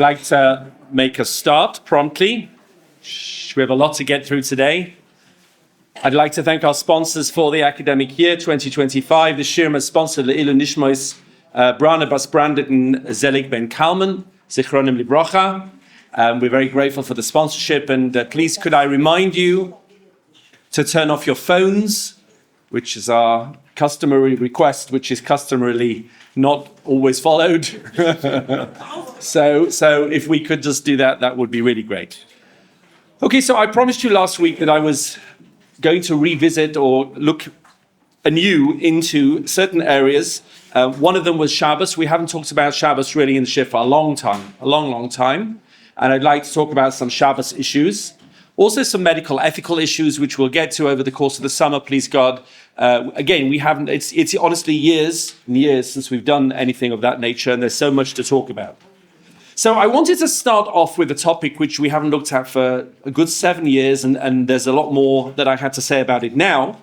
I'd like to make a start promptly. We have a lot to get through today. I'd like to thank our sponsors for the academic year 2025. The Shirma is sponsored Le'ilu Nishmois Brana Bas Brandon Zelig Ben Kalman, Zichronim Librocha. We're very grateful for the sponsorship, and please could I remind you to turn off your phones, which is our customary request, which is customarily not always followed. So if we could just do that, that would be really great. Okay, so I promised you last week that I was going to revisit or look anew into certain areas. One of them was Shabbos. We haven't talked about Shabbos really in the Shir for a long time. And I'd like to talk about some Shabbos issues. Also some medical ethical issues, which we'll get to over the course of the summer, please God. Again, we haven't, it's honestly years and years since we've done anything of that nature, and there's so much to talk about. So I wanted to start off with a topic which we haven't looked at for a good 7 years, and there's a lot more that I had to say about it now,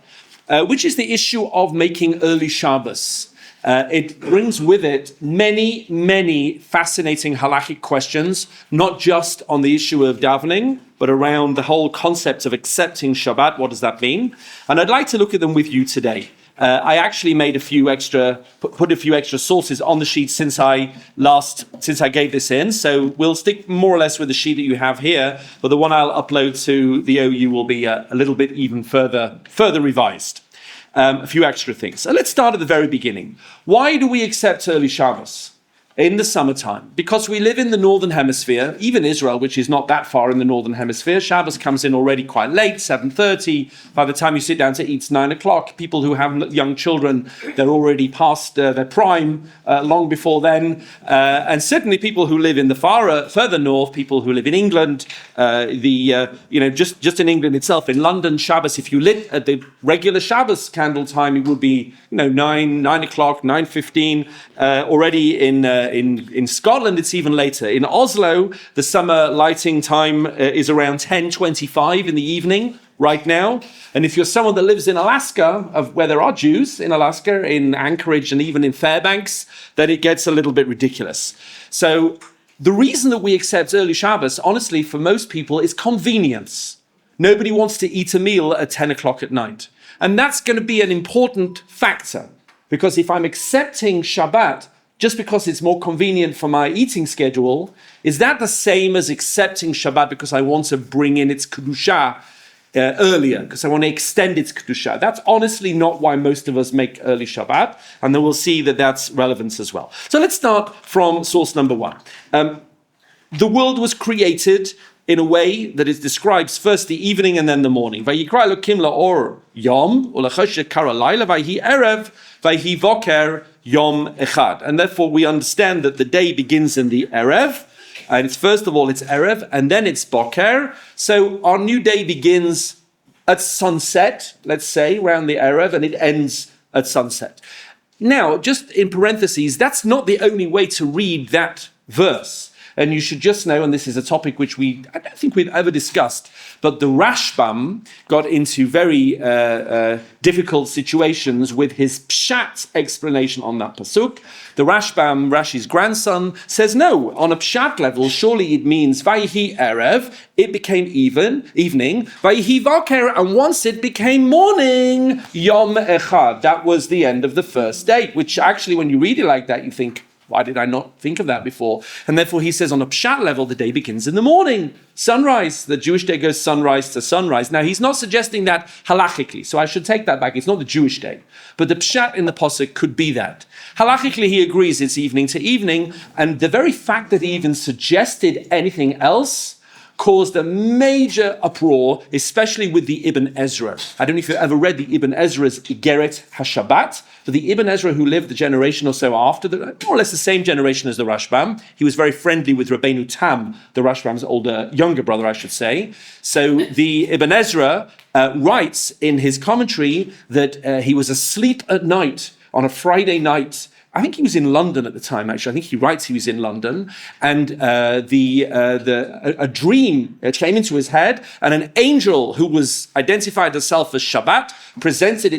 which is the issue of making early Shabbos. It brings with it many fascinating halachic questions, not just on the issue of davening, but around the whole concept of accepting Shabbat. What does that mean? And I'd like to look at them with you today. I actually made put a few extra sources on the sheet since I gave this in. So we'll stick more or less with the sheet that you have here, but the one I'll upload to the OU will be a little bit even further revised. A few extra things. So let's start at the very beginning. Why do we accept early Shabbos in the summertime? Because we live in the northern hemisphere, even Israel, which is not that far in the northern hemisphere. Shabbos comes in already quite late, 7:30. By the time you sit down to eat, it's 9 o'clock. People who have young children, they're already past their prime long before then. And certainly people who live in the further north, people who live in England, just in England itself, in London, Shabbos, if you lit at the regular Shabbos candle time, it would be 9 o'clock, 9:15. Already in Scotland, it's even later. In Oslo, the summer lighting time is around 10:25 in the evening right now. And if you're someone that lives in Alaska, where there are Jews in Alaska, in Anchorage and even in Fairbanks, then it gets a little bit ridiculous. So the reason that we accept early Shabbos, honestly, for most people, is convenience. Nobody wants to eat a meal at 10 o'clock at night. And that's going to be an important factor, because if I'm accepting Shabbat just because it's more convenient for my eating schedule, is that the same as accepting Shabbat because I want to bring in its Kedusha earlier, because I want to extend its Kedusha? That's honestly not why most of us make early Shabbat, and then we'll see that that's relevant as well. So let's start from source number one. The world was created in a way that it describes first the evening and then the morning. Vayikra Elokim la'or yom u'lachoshet kara layla vayhi erev vayhi voker yom echad. And therefore we understand that the day begins in the erev, and it's first of all it's erev and then it's boker. So our new day begins at sunset, let's say, around the erev, and it ends at sunset. Now, just in parentheses, that's not the only way to read that verse. And you should just know, and this is a topic which I don't think we've ever discussed, but the Rashbam got into very difficult situations with his pshat explanation on that pasuk. The Rashbam, Rashi's grandson, says no, on a pshat level, surely it means Vayhi Erev, it became evening, Vayhi Vaker, and once it became morning, Yom Echad. That was the end of the first day, which actually when you read it like that, you think, why did I not think of that before? And therefore he says on a pshat level, the day begins in the morning. Sunrise, the Jewish day goes sunrise to sunrise. Now he's not suggesting that halachically, so I should take that back. It's not the Jewish day. But the pshat in the posuk could be that. Halachically he agrees it's evening to evening, and the very fact that he even suggested anything else caused a major uproar, especially with the Ibn Ezra. I don't know if you've ever read the Ibn Ezra's Igeret HaShabbat, but the Ibn Ezra who lived the generation or so after, more or less the same generation as the Rashbam, he was very friendly with Rabbeinu Tam, the Rashbam's younger brother, I should say. So the Ibn Ezra writes in his commentary that he was asleep at night on a Friday night. I think he was in London at the time, actually. I think he writes he was in London. And a dream came into his head, and an angel who was identified herself as Shabbat presented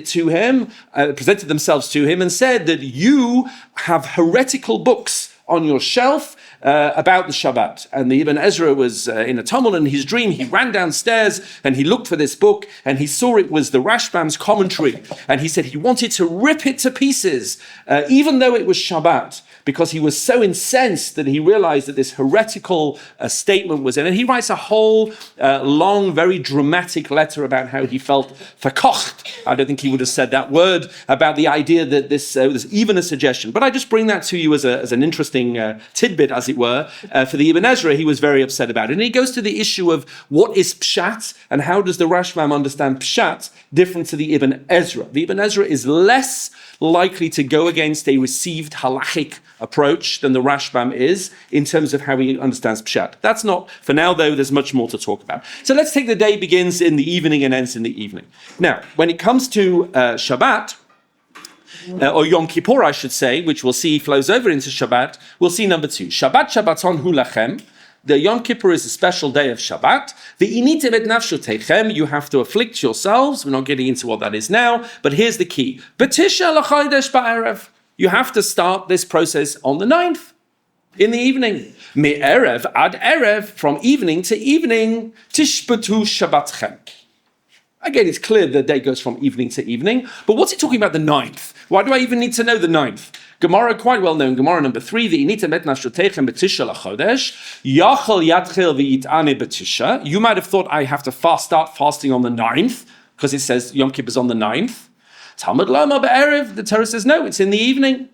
themselves to him and said that you have heretical books on your shelf about the Shabbat. And the Ibn Ezra was in a tumult in his dream. He ran downstairs and he looked for this book and he saw it was the Rashbam's commentary. And he said he wanted to rip it to pieces, even though it was Shabbat, because he was so incensed that he realized that this heretical statement was in it. And he writes a whole long, very dramatic letter about how he felt verkocht. I don't think he would have said that word, about the idea that this was even a suggestion. But I just bring that to you as an interesting tidbit, as it were. For the Ibn Ezra, he was very upset about it. And he goes to the issue of what is pshat and how does the Rashbam understand pshat different to the Ibn Ezra. The Ibn Ezra is less likely to go against a received halachic approach than the Rashbam is in terms of how he understands pshat. That's not, for now though, there's much more to talk about. So let's take the day begins in the evening and ends in the evening. Now, when it comes to Shabbat, or Yom Kippur, I should say, which we'll see flows over into Shabbat, we'll see number 2. Shabbat Shabbaton hu lachem. The Yom Kippur is a special day of Shabbat. V'initim et nafshotechem. You have to afflict yourselves. We're not getting into what that is now, but here's the key. B'tisha l'chodesh ba'erev. You have to start this process on the 9th, in the evening. Me'erev ad erev, from evening to evening, tishbatu Shabbatchem. Again, it's clear the day goes from evening to evening, but what's it talking about the 9th? Why do I even need to know the 9th? Gemara, quite well known, Gemara number 3, the inita met nashotechem b'tisha l'chodesh, yachal yatchil v'yitane b'tisha. You might have thought I have to start fasting on the 9th, because it says Yom Kippur is on the 9th. Talmud lama b'erev, the Torah says no, it's in the evening.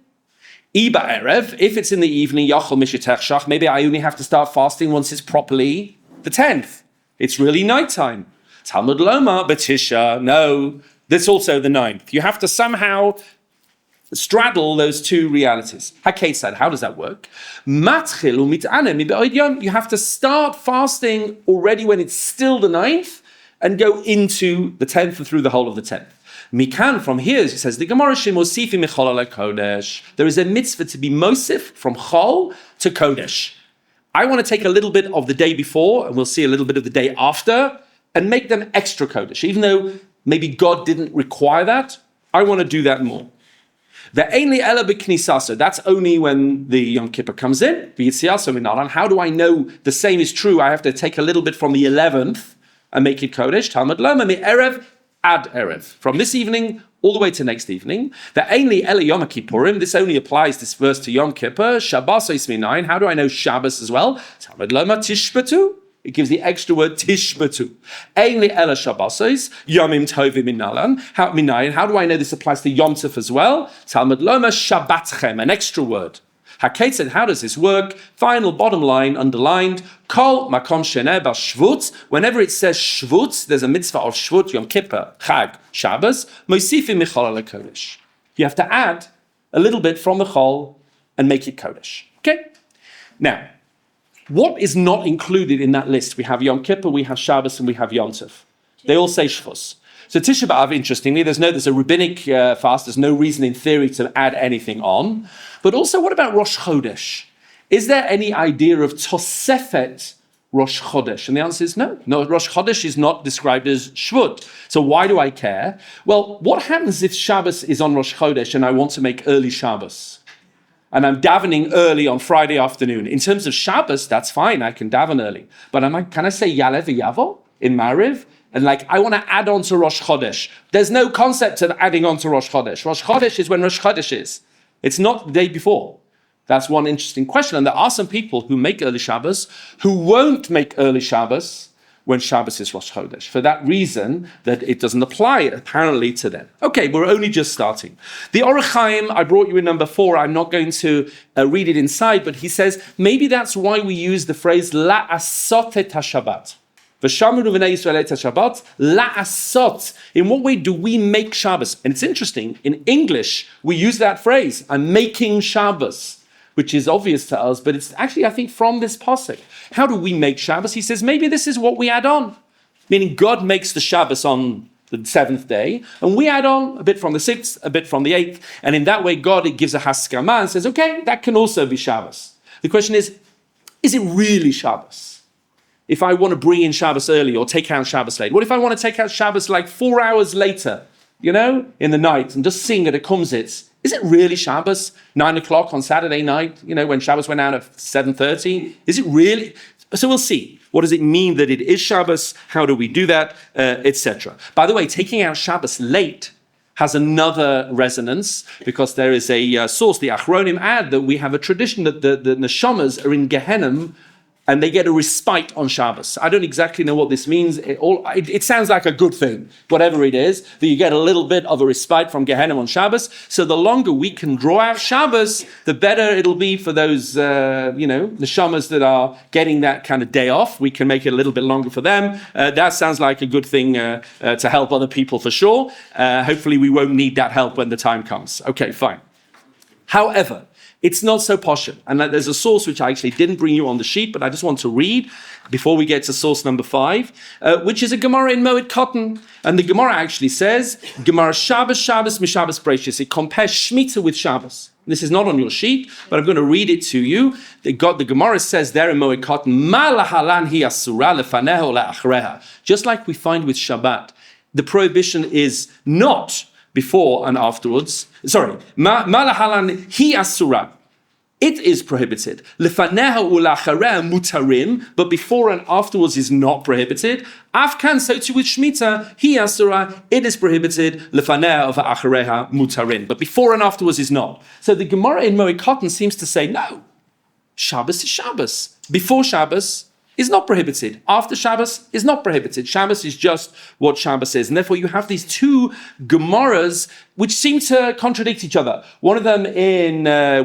Iba erev, if it's in the evening, yachal mishetech shach, maybe I only have to start fasting once it's properly the 10th. It's really nighttime. Talmud loma b'tisha, no, that's also the 9th. You have to somehow straddle those two realities. HaKetzad, how does that work? Matchil u'mit'ane mi'be'od yom. You have to start fasting already when it's still the 9th and go into the 10th and through the whole of the 10th. Mikan, from here, it says, the Gemara shemosifi michol ala kodesh. There is a mitzvah to be mosif from chol to kodesh. I want to take a little bit of the day before, and we'll see a little bit of the day after, and make them extra kodesh. Even though maybe God didn't require that, I want to do that more. Ve'ein ela b'knisaso. That's only when the Yom Kippur comes in. V'yitziaso minaran. How do I know the same is true? I have to take a little bit from the 11th and make it kodesh. Talmud loma mi'erev ad erev. From this evening all the way to next evening. Ve'ein ela Yom Kippurim. This only applies, this verse, to Yom Kippur. Shabbos minayin. How do I know Shabbos as well? Talmud loma tishbatu. It gives the extra word tishbatu. Einli ela Shabbosos, yomim tovim minalan. How do I know this applies to Yom Tov as well? Talmud loma Shabbatchem, an extra word. HaKetzad, how does this work? Final bottom line, underlined. Kol makom sheneh bal Shvut. Whenever it says Shvut, there's a mitzvah of Shvut, Yom Kippur, Chag, Shabbos. Moisifim michol ala kodesh. You have to add a little bit from the chol and make it kodesh. Okay? Now, what is not included in that list? We have Yom Kippur, we have Shabbos, and we have Yom Tov. They all say Shvus. So Tisha B'Av, interestingly, there's a rabbinic fast. There's no reason in theory to add anything on. But also, what about Rosh Chodesh? Is there any idea of Tosefet Rosh Chodesh? And the answer is no. No, Rosh Chodesh is not described as Shvut. So why do I care? Well, what happens if Shabbos is on Rosh Chodesh and I want to make early Shabbos? And I'm davening early on Friday afternoon. In terms of Shabbos, that's fine. I can daven early. But can I say Yalev Yavo in Mariv? And I want to add on to Rosh Chodesh. There's no concept of adding on to Rosh Chodesh. Rosh Chodesh is when Rosh Chodesh is. It's not the day before. That's one interesting question. And there are some people who make early Shabbos who won't make early Shabbos when Shabbos is Rosh Chodesh, for that reason that it doesn't apply apparently to them. Okay, we're only just starting. The Orach Chaim, I brought you in number 4. I'm not going to read it inside, but he says maybe that's why we use the phrase la'asot et haShabbat. V'shamru v'nei Yisrael et haShabbat la'asot. In what way do we make Shabbos? And it's interesting. In English, we use that phrase. I'm making Shabbos, which is obvious to us, but it's actually, I think, from this pasuk. How do we make Shabbos? He says, maybe this is what we add on. Meaning God makes the Shabbos on the 7th day, and we add on a bit from the 6th, a bit from the 8th, and in that way, God gives a haskama and says, okay, that can also be Shabbos. The question is it really Shabbos? If I want to bring in Shabbos early or take out Shabbos late, what if I want to take out Shabbos 4 hours later, in the night, and just sing at a kumsitz Is it really Shabbos, 9 o'clock on Saturday night, when Shabbos went out at 7:30? Is it really? So we'll see. What does it mean that it is Shabbos? How do we do that? Etc. By the way, taking out Shabbos late has another resonance, because there is a source, the Achronim add, that we have a tradition that the neshamas are in Gehenna and they get a respite on Shabbos. I don't exactly know what this means. It sounds like a good thing, whatever it is, that you get a little bit of a respite from Gehenna on Shabbos. So the longer we can draw out Shabbos, the better it'll be for those, neshamas that are getting that kind of day off. We can make it a little bit longer for them. That sounds like a good thing to help other people for sure. Hopefully we won't need that help when the time comes. Okay, fine. However, it's not so posh. And there's a source which I actually didn't bring you on the sheet, but I just want to read before we get to source number 5, which is a Gemara in Moed Katan. And the Gemara actually says, Gemara Shabbos, Shabbos, Mishabbos Breishis. It compares Shemitah with Shabbos. This is not on your sheet, but I'm going to read it to you. The Gemara says there in Moed Katan, Ma lahalan hi asura lefaneha le'achreha. Just like we find with Shabbat, the prohibition is not before and afterwards. Sorry, ma lahalan hi asura. It is prohibited. Lefaneha ul'achareha mutarim, but before and afterwards is not prohibited. Afkan, so too with Shemitah, hi asura, it is prohibited. Lefaneha v'achareha mutarim, but before and afterwards is not. So the Gemara in Moed Katan seems to say, no, Shabbos is Shabbos. Before Shabbos is not prohibited. After Shabbos is not prohibited. Shabbos is just what Shabbos is. And therefore you have these two Gemaras which seem to contradict each other. One of them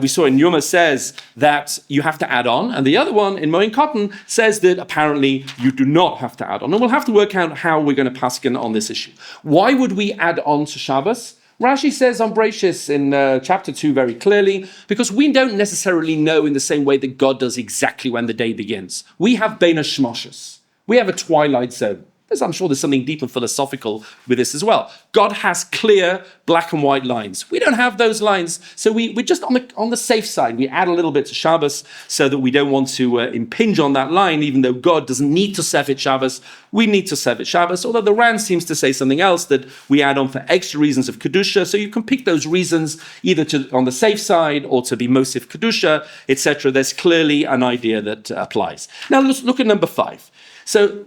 we saw in Yuma says that you have to add on, and the other one in Moed Katan says that apparently you do not have to add on. And we'll have to work out how we're going to paskin on this issue. Why would we add on to Shabbos? Rashi says on Breishis in chapter 2 very clearly, because we don't necessarily know in the same way that God does exactly when the day begins. We have Bein HaShmoshes. We have a twilight zone. I'm sure there's something deep and philosophical with this as well. God has clear black and white lines. We don't have those lines. So we're just on the safe side. We add a little bit to Shabbos so that we don't want to impinge on that line, even though God doesn't need to sevet Shabbos. We need to sevet Shabbos, although the Ran seems to say something else, that we add on for extra reasons of Kedusha. So you can pick those reasons either on the safe side or to be Mosif Kedusha, etc. There's clearly an idea that applies. Now let's look at number 5. So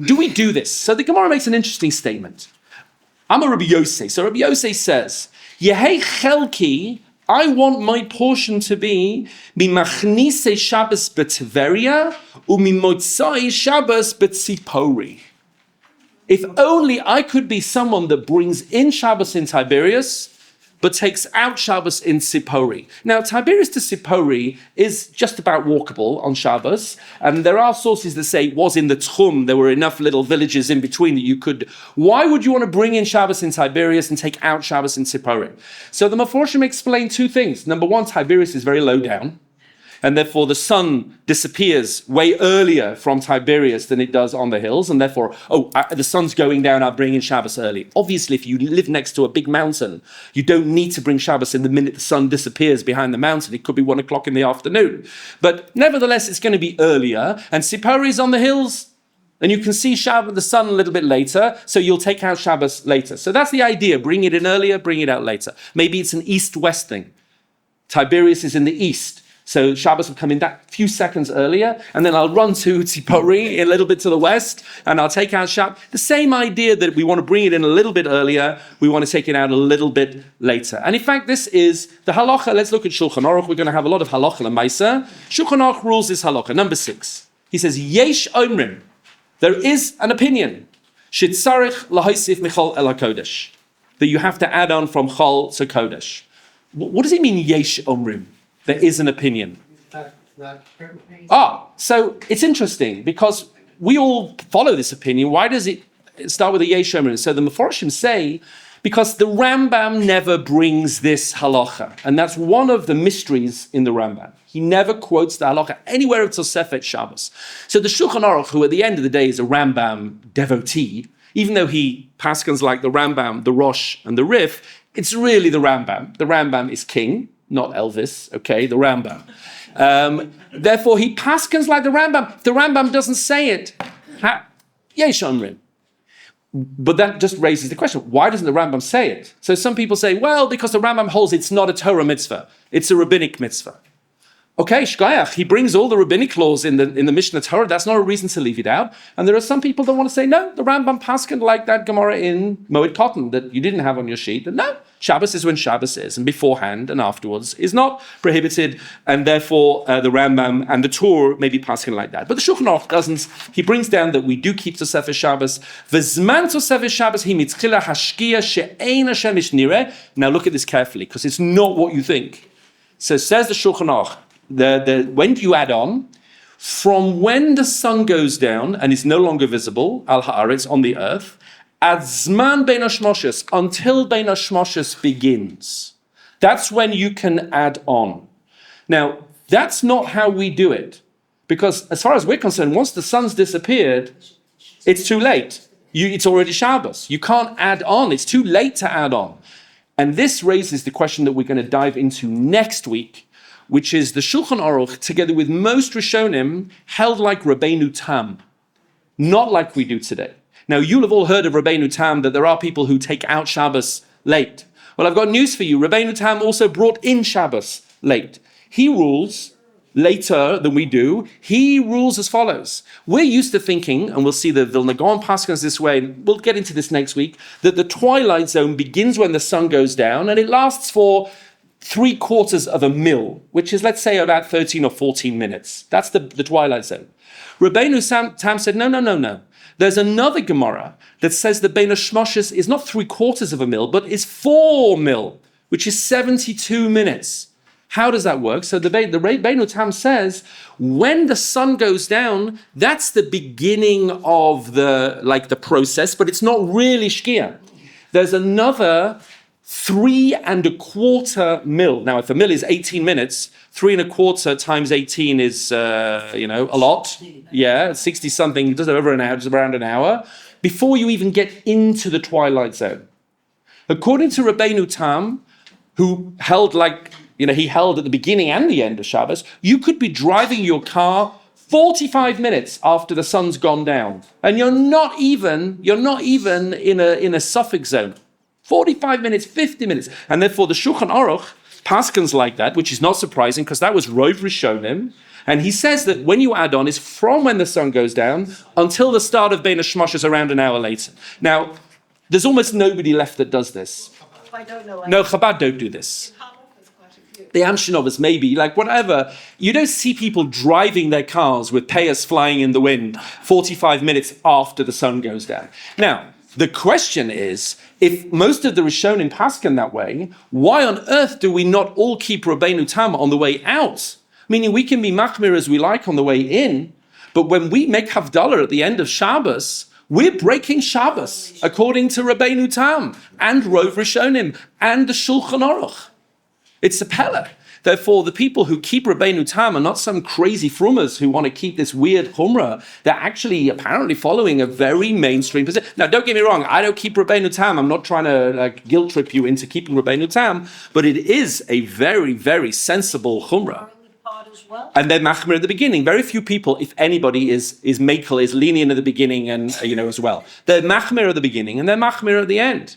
do we do this? So the Gemara makes an interesting statement. I'm a Rabbi Yosef. So Rabbi Yosef says, Yehei chelki, I want my portion to be mimachnise Shabbos b'Tveria u'mimotzai Shabbos b'Tzipori. If only I could be someone that brings in Shabbos in Tiberias, but takes out Shabbos in Sipori. Now, Tiberias to Sipori is just about walkable on Shabbos, and there are sources that say it was in the Tchum, there were enough little villages in between that you could. Why would you want to bring in Shabbos in Tiberias and take out Shabbos in Sipori? So the Meforshim explain 2 things. Number 1, Tiberias is very low down, and therefore the sun disappears way earlier from Tiberias than it does on the hills, and therefore, the sun's going down, I'll bring in Shabbos early. Obviously, if you live next to a big mountain, you don't need to bring Shabbos in the minute the sun disappears behind the mountain. It could be 1 o'clock in the afternoon. But nevertheless, it's going to be earlier, and Sipori is on the hills, and you can see Shabbos, the sun a little bit later, so you'll take out Shabbos later. So that's the idea. Bring it in earlier, bring it out later. Maybe it's an east-west thing. Tiberias is in the east. So Shabbos will come in that few seconds earlier, and then I'll run to Tzipori a little bit to the west, and I'll take out Shabbos. The same idea that we want to bring it in a little bit earlier, we want to take it out a little bit later. And in fact, this is the halacha. Let's look at Shulchan Aruch. We're going to have a lot of halacha l'maisa. Shulchan Aruch rules this halacha. Number 6. He says, Yesh omrim. There is an opinion. Shitzarich lahaisif michal el hakodesh. That you have to add on from chol to kodesh. What does it mean, Yesh omrim? There is an opinion. So it's interesting because we all follow this opinion. Why does it start with a Yesh Omrim? So the Meforshim say, because the Rambam never brings this halacha. And that's one of the mysteries in the Rambam. He never quotes the halacha anywhere of Tosefet Shabbos. So the Shulchan Aruch, who at the end of the day is a Rambam devotee, even though he paskins like the Rambam, the Rosh, and the Rif, it's really the Rambam. The Rambam is king. Not Elvis, okay, the Rambam. Therefore, he paskins like the Rambam. The Rambam doesn't say it. Yesh Omrim. But that just raises the question, why doesn't the Rambam say it? So some people say, well, because the Rambam holds it's not a Torah mitzvah, it's a rabbinic mitzvah. Okay, shkayach, he brings all the rabbinic laws in the Mishnah Torah. That's not a reason to leave it out. And there are some people that want to say, no, the Rambam paskin like that Gemara in Moed Cotton that you didn't have on your sheet. And no, Shabbos is when Shabbos is, and beforehand and afterwards is not prohibited, and therefore the Rambam and the Torah may be paskin like that. But the Shulchan Aruch doesn't. He brings down that we do keep Tosefes Shabbos. V'zman Tosefes Shabbos hi mitzchila hashkia she'ein Hashem ish nireh. Now look at this carefully, because it's not what you think. So says the Shulchan Aruch, when do you add on? From when the sun goes down and is no longer visible, al haaretz, on the earth, ad zman bein hashmoshes, until bein hashmoshes begins. That's when you can add on. Now, that's not how we do it. Because as far as we're concerned, once the sun's disappeared, it's too late. It's already Shabbos. You can't add on. It's too late to add on. And this raises the question that we're going to dive into next week, which is the Shulchan Aruch, together with most Rishonim, held like Rabbeinu Tam, not like we do today. Now, you'll have all heard of Rabbeinu Tam, that there are people who take out Shabbos late. Well, I've got news for you. Rabbeinu Tam also brought in Shabbos late. He rules later than we do. He rules as follows. We're used to thinking, and we'll see the Vilna Gaon paskins this way, and we'll get into this next week, that the twilight zone begins when the sun goes down, and it lasts for 3/4 of a mil, which is, let's say, about 13 or 14 minutes. That's the twilight zone. Rabbeinu Tam said, no. There's another Gemara that says the Bein Hashmoshes is not 3/4 of a mil, but is 4 mil, which is 72 minutes. How does that work? So the Rabbeinu Tam says, when the sun goes down, that's the beginning of the process, but it's not really Shkia. There's another 3¼ mil. Now, if a mil is 18 minutes, 3¼ times 18 is, a lot. Yeah, 60 something, just over an hour, just around an hour, before you even get into the twilight zone. According to Rabbeinu Tam, who held he held at the beginning and the end of Shabbos, you could be driving your car 45 minutes after the sun's gone down, and you're not even in a suffix zone. 45 minutes, 50 minutes. And therefore the Shulchan Aruch paskins like that, which is not surprising because that was Rov Rishonim. And he says that when you add on, is from when the sun goes down until the start of Bein Hashmoshes around an hour later. Now, there's almost nobody left that does this. I don't know. No, Chabad don't do this. The Amshinovas, maybe, whatever. You don't see people driving their cars with payas flying in the wind 45 minutes after the sun goes down. Now, the question is, if most of the Rishonim paskin that way, why on earth do we not all keep Rabbeinu Tam on the way out? Meaning we can be machmir as we like on the way in, but when we make Havdalah at the end of Shabbos, we're breaking Shabbos according to Rabbeinu Tam and Rov Rishonim and the Shulchan Aruch. It's a pella. Therefore, the people who keep Rabbeinu Tam are not some crazy frumas who want to keep this weird chumrah. They're actually apparently following a very mainstream position. Now, don't get me wrong. I don't keep Rabbeinu Tam. I'm not trying to guilt trip you into keeping Rabbeinu Tam, but it is a very, very sensible chumrah. And they're machmir at the beginning. Very few people, if anybody, is mekel, is lenient at the beginning, and as well. They're machmir at the beginning and they're machmir at the end.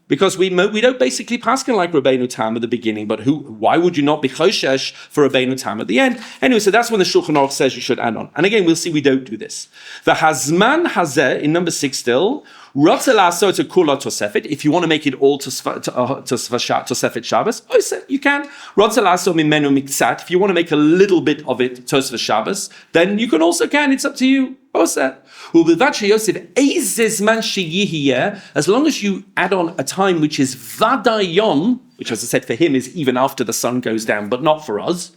Because we don't basically paskin like Rabbeinu Tam at the beginning, but why would you not be choshesh for Rabbeinu Tam at the end? Anyway, so that's when the Shulchan Aruch says you should add on. And again, we'll see we don't do this. The hazman hazeh, in number 6 still, rotze la'asot kula tosefet, if you want to make it all tosefet Shabbos, you can. Rotze la'asot mimenu miktzat, if you want to make a little bit of it tosefet Shabbos, then you can also it's up to you. As long as you add on a time which is vadayom, which as I said for him is even after the sun goes down, but not for us,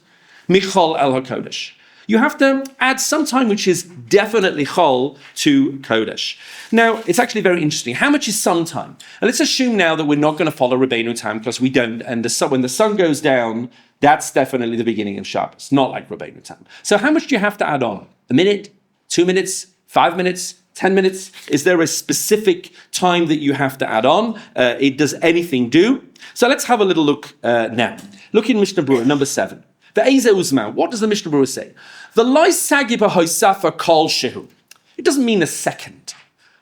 michol el hakodesh. You have to add some time which is definitely chol to kodesh. Now, it's actually very interesting. How much is some time? And let's assume now that we're not going to follow Rabbeinu Tam because we don't, and when the sun goes down, that's definitely the beginning of Shabbos, not like Rabbeinu Tam. So how much do you have to add on? A minute? 2 minutes, 5 minutes, 10 minutes? Is there a specific time that you have to add on? Does anything do? So let's have a little look now. Look in Mishnah Berurah, number 7. The Eze Uzman. What does the Mishnah Berurah say? The loy sagi b'hoisafa kol shehu. It doesn't mean a second.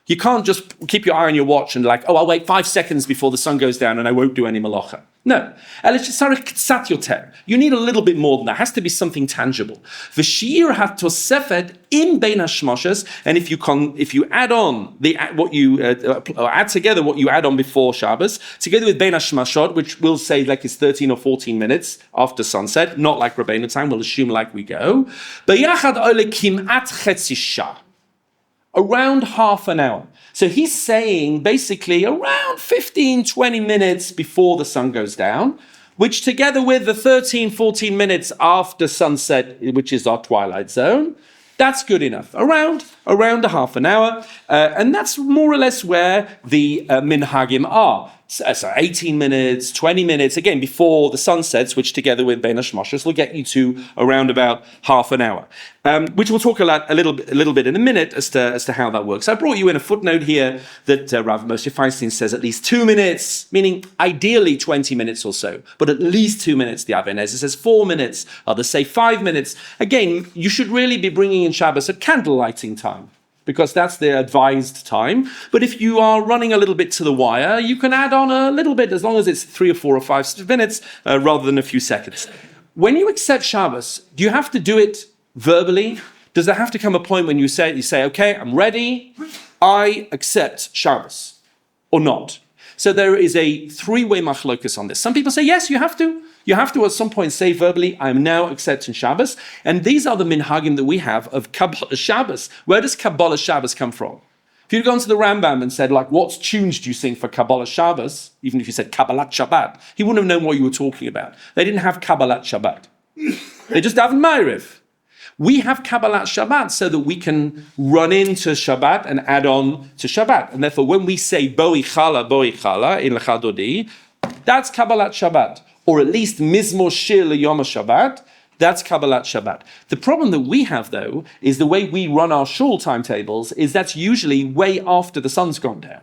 You can't just keep your eye on your watch and like, oh, I'll wait 5 seconds before the sun goes down and I won't do any malacha. No. You need a little bit more than that. It has to be something tangible. And if you add on add together what you add on before Shabbos, together with bein hashmashot, which we'll say like is 13 or 14 minutes after sunset, not like Rabbeinu time, we'll assume like we go. Around half an hour. So he's saying basically around 15, 20 minutes before the sun goes down, which together with the 13, 14 minutes after sunset, which is our twilight zone, that's good enough. Around a half an hour. And that's more or less where the minhagim are. So 18 minutes, 20 minutes, again, before the sun sets, which together with bein hashmashos will get you to around about half an hour, which we'll talk a little bit in a minute as to how that works. I brought you in a footnote here that Rav Moshe Feinstein says at least 2 minutes, meaning ideally 20 minutes or so, but at least 2 minutes. The Aven Ezer says 4 minutes, others say 5 minutes. Again, you should really be bringing in Shabbos at candle lighting time, because that's the advised time. But if you are running a little bit to the wire, you can add on a little bit as long as it's 3 or 4 or 5 minutes rather than a few seconds. When you accept Shabbos, do you have to do it verbally? Does there have to come a point when you say, okay, I'm ready, I accept Shabbos, or not? So there is a 3-way machlokus on this. Some people say, yes, you have to. You have to at some point say verbally, I am now accepting Shabbos. And these are the minhagim that we have of Kabbalah Shabbos. Where does Kabbalah Shabbos come from? If you'd gone to the Rambam and said, like, what tunes do you sing for Kabbalah Shabbos? Even if you said Kabbalat Shabbat, he wouldn't have known what you were talking about. They didn't have Kabbalat Shabbat. They just have Ma'ariv. We have Kabbalat Shabbat so that we can run into Shabbat and add on to Shabbat. And therefore, when we say Boi Chala in Lecha Dodi, that's Kabbalat Shabbat. Or at least Mizmor Shir Yom Shabbat, that's Kabbalat Shabbat. The problem that we have, though, is the way we run our shul timetables is that's usually way after the sun's gone down.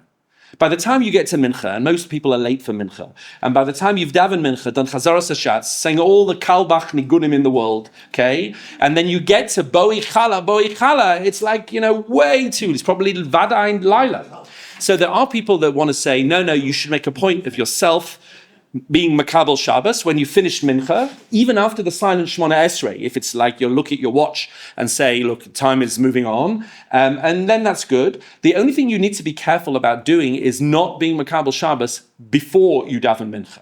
By the time you get to Mincha, and most people are late for Mincha, and by the time you've davened Mincha, done Chazaras Hashatz, sang all the Kalbach Nigunim in the world, okay, and then you get to Boi Chala, it's like, way too, it's probably Vadain Laila. So there are people that want to say, no, you should make a point of yourself being Makabel Shabbos when you finish Mincha, even after the silent Shemona Esrei, if it's like you look at your watch and say, look, time is moving on, and then that's good. The only thing you need to be careful about doing is not being Makabel Shabbos before you daven Mincha,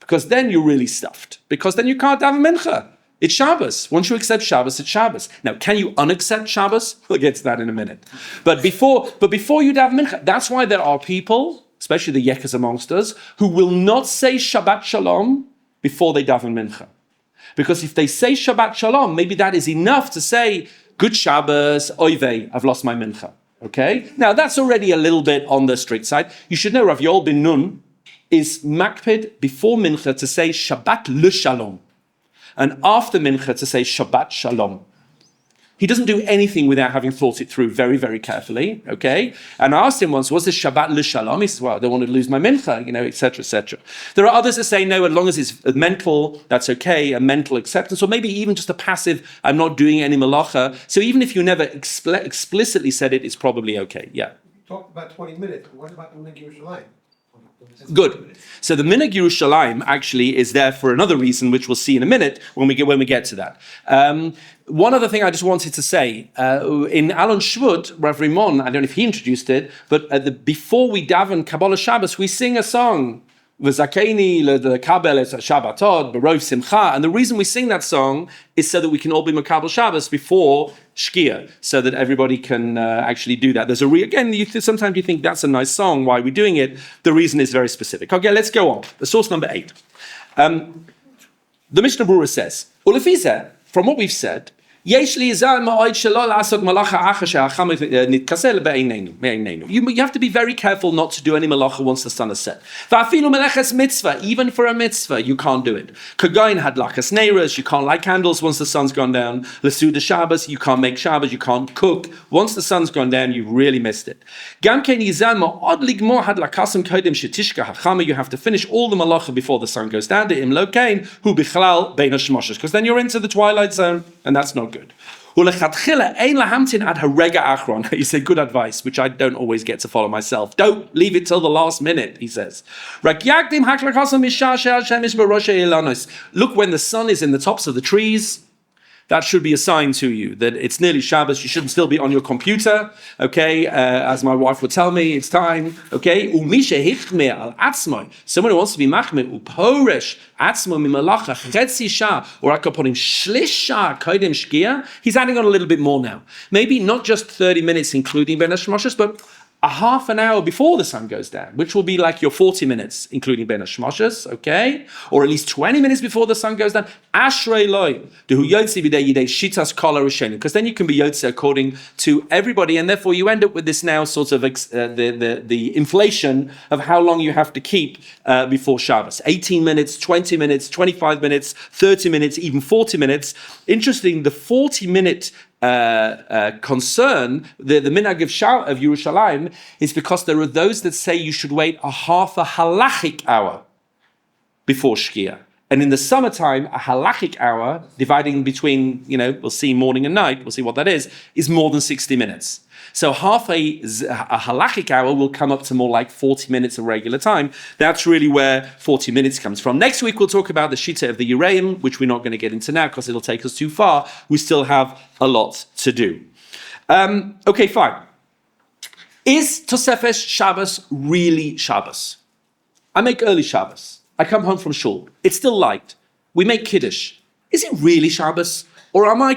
because then you're really stuffed, because then you can't daven Mincha. It's Shabbos. Once you accept Shabbos, it's Shabbos. Now, can you unaccept Shabbos? We'll get to that in a minute. But before you daven Mincha, that's why there are people, especially the Yekas amongst us, who will not say Shabbat Shalom before they daven Mincha. Because if they say Shabbat Shalom, maybe that is enough to say, good Shabbos, oy vey, I've lost my Mincha. Okay? Now, that's already a little bit on the strict side. You should know Rav Yoel bin Nun is makpid before Mincha to say Shabbat l'Shalom, and after Mincha to say Shabbat Shalom. He doesn't do anything without having thought it through very, very carefully, okay? And I asked him once, was this Shabbat l'Shalom? He says, well, I don't want to lose my mincha, etc., etc. There are others that say, no, as long as it's mental, that's okay, a mental acceptance, or maybe even just a passive, I'm not doing any malacha. So even if you never explicitly said it, it's probably okay, yeah. You talked about 20 minutes, but what about the Minhag Yerushalayim? Good. So the Minhag Yerushalayim actually is there for another reason, which we'll see in a minute when we get to that. One other thing I just wanted to say, in Alon Shvut, Rav Rimon, I don't know if he introduced it, but before we daven Kabbalah Shabbos, we sing a song, V'zakeini l'kabel es Shabbatot b'rov simcha, and the reason we sing that song is so that we can all be Makabel Shabbos before Shkia, so that everybody can actually do that. There's sometimes you think that's a nice song, why are we doing it? The reason is very specific. Okay, let's go on. The source number 8. The Mishnah Berurah says, Ulefizeh, from what we've said, you have to be very careful not to do any malacha once the sun is set. Even for a mitzvah, you can't do it. Kagain had lakas neiras, you can't light candles once the sun's gone down. Lesuda Shabbos, you can't make Shabbos, you can't cook. Once the sun's gone down, you've really missed it. You have to finish all the malacha before the sun goes down, because then you're into the twilight zone, and that's not good. You say good advice, which I don't always get to follow myself. Don't leave it till the last minute, he says. Look when the sun is in the tops of the trees. That should be a sign to you that it's nearly Shabbos. You shouldn't still be on your computer, okay? As my wife would tell me, it's time, okay? Someone who wants to be machmir, uporesh atzmo mimalacha chetzi shah or akaponim shlisha kodim shkia. He's adding on a little bit more now. Maybe not just 30 minutes, including Ben Hashmoshes, but a half an hour before the sun goes down, which will be like your 40 minutes, including Ben Hashmoshes, okay? Or at least 20 minutes before the sun goes down. Ashrei loy, dehu yotzi b'dei yidei shitas kol harishonu, because then you can be yotzi according to everybody, and therefore you end up with this now sort of the inflation of how long you have to keep before Shabbos. 18 minutes, 20 minutes, 25 minutes, 30 minutes, even 40 minutes. Interesting, the 40-minute concern, the minhag of Yerushalayim, is because there are those that say you should wait a half a halachic hour before Shkia. And in the summertime, a halachic hour, dividing between, we'll see morning and night, we'll see what that is more than 60 minutes. So half a halachic hour will come up to more like 40 minutes of regular time. That's really where 40 minutes comes from. Next week, we'll talk about the Shita of the Yereim, which we're not going to get into now because it'll take us too far. We still have a lot to do. Okay, fine. Is Tosefes Shabbos really Shabbos? I make early Shabbos. I come home from shul. It's still light. We make Kiddush. Is it really Shabbos? Or am I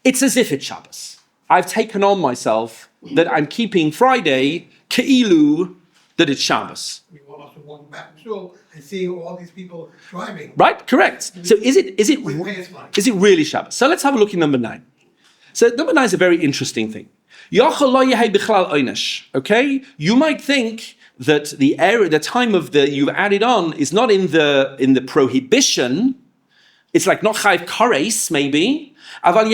it's as if it's Shabbos? I've taken on myself that I'm keeping Friday ke'ilu that it's Shabbos. We will also walk back to shul and seeing all these people driving. Right, correct. So is it really Shabbos? So let's have a look at number 9. So number 9 is a very interesting thing. Okay, you might think that the time of you've added on is not in the prohibition. It's like not chayv kares maybe. But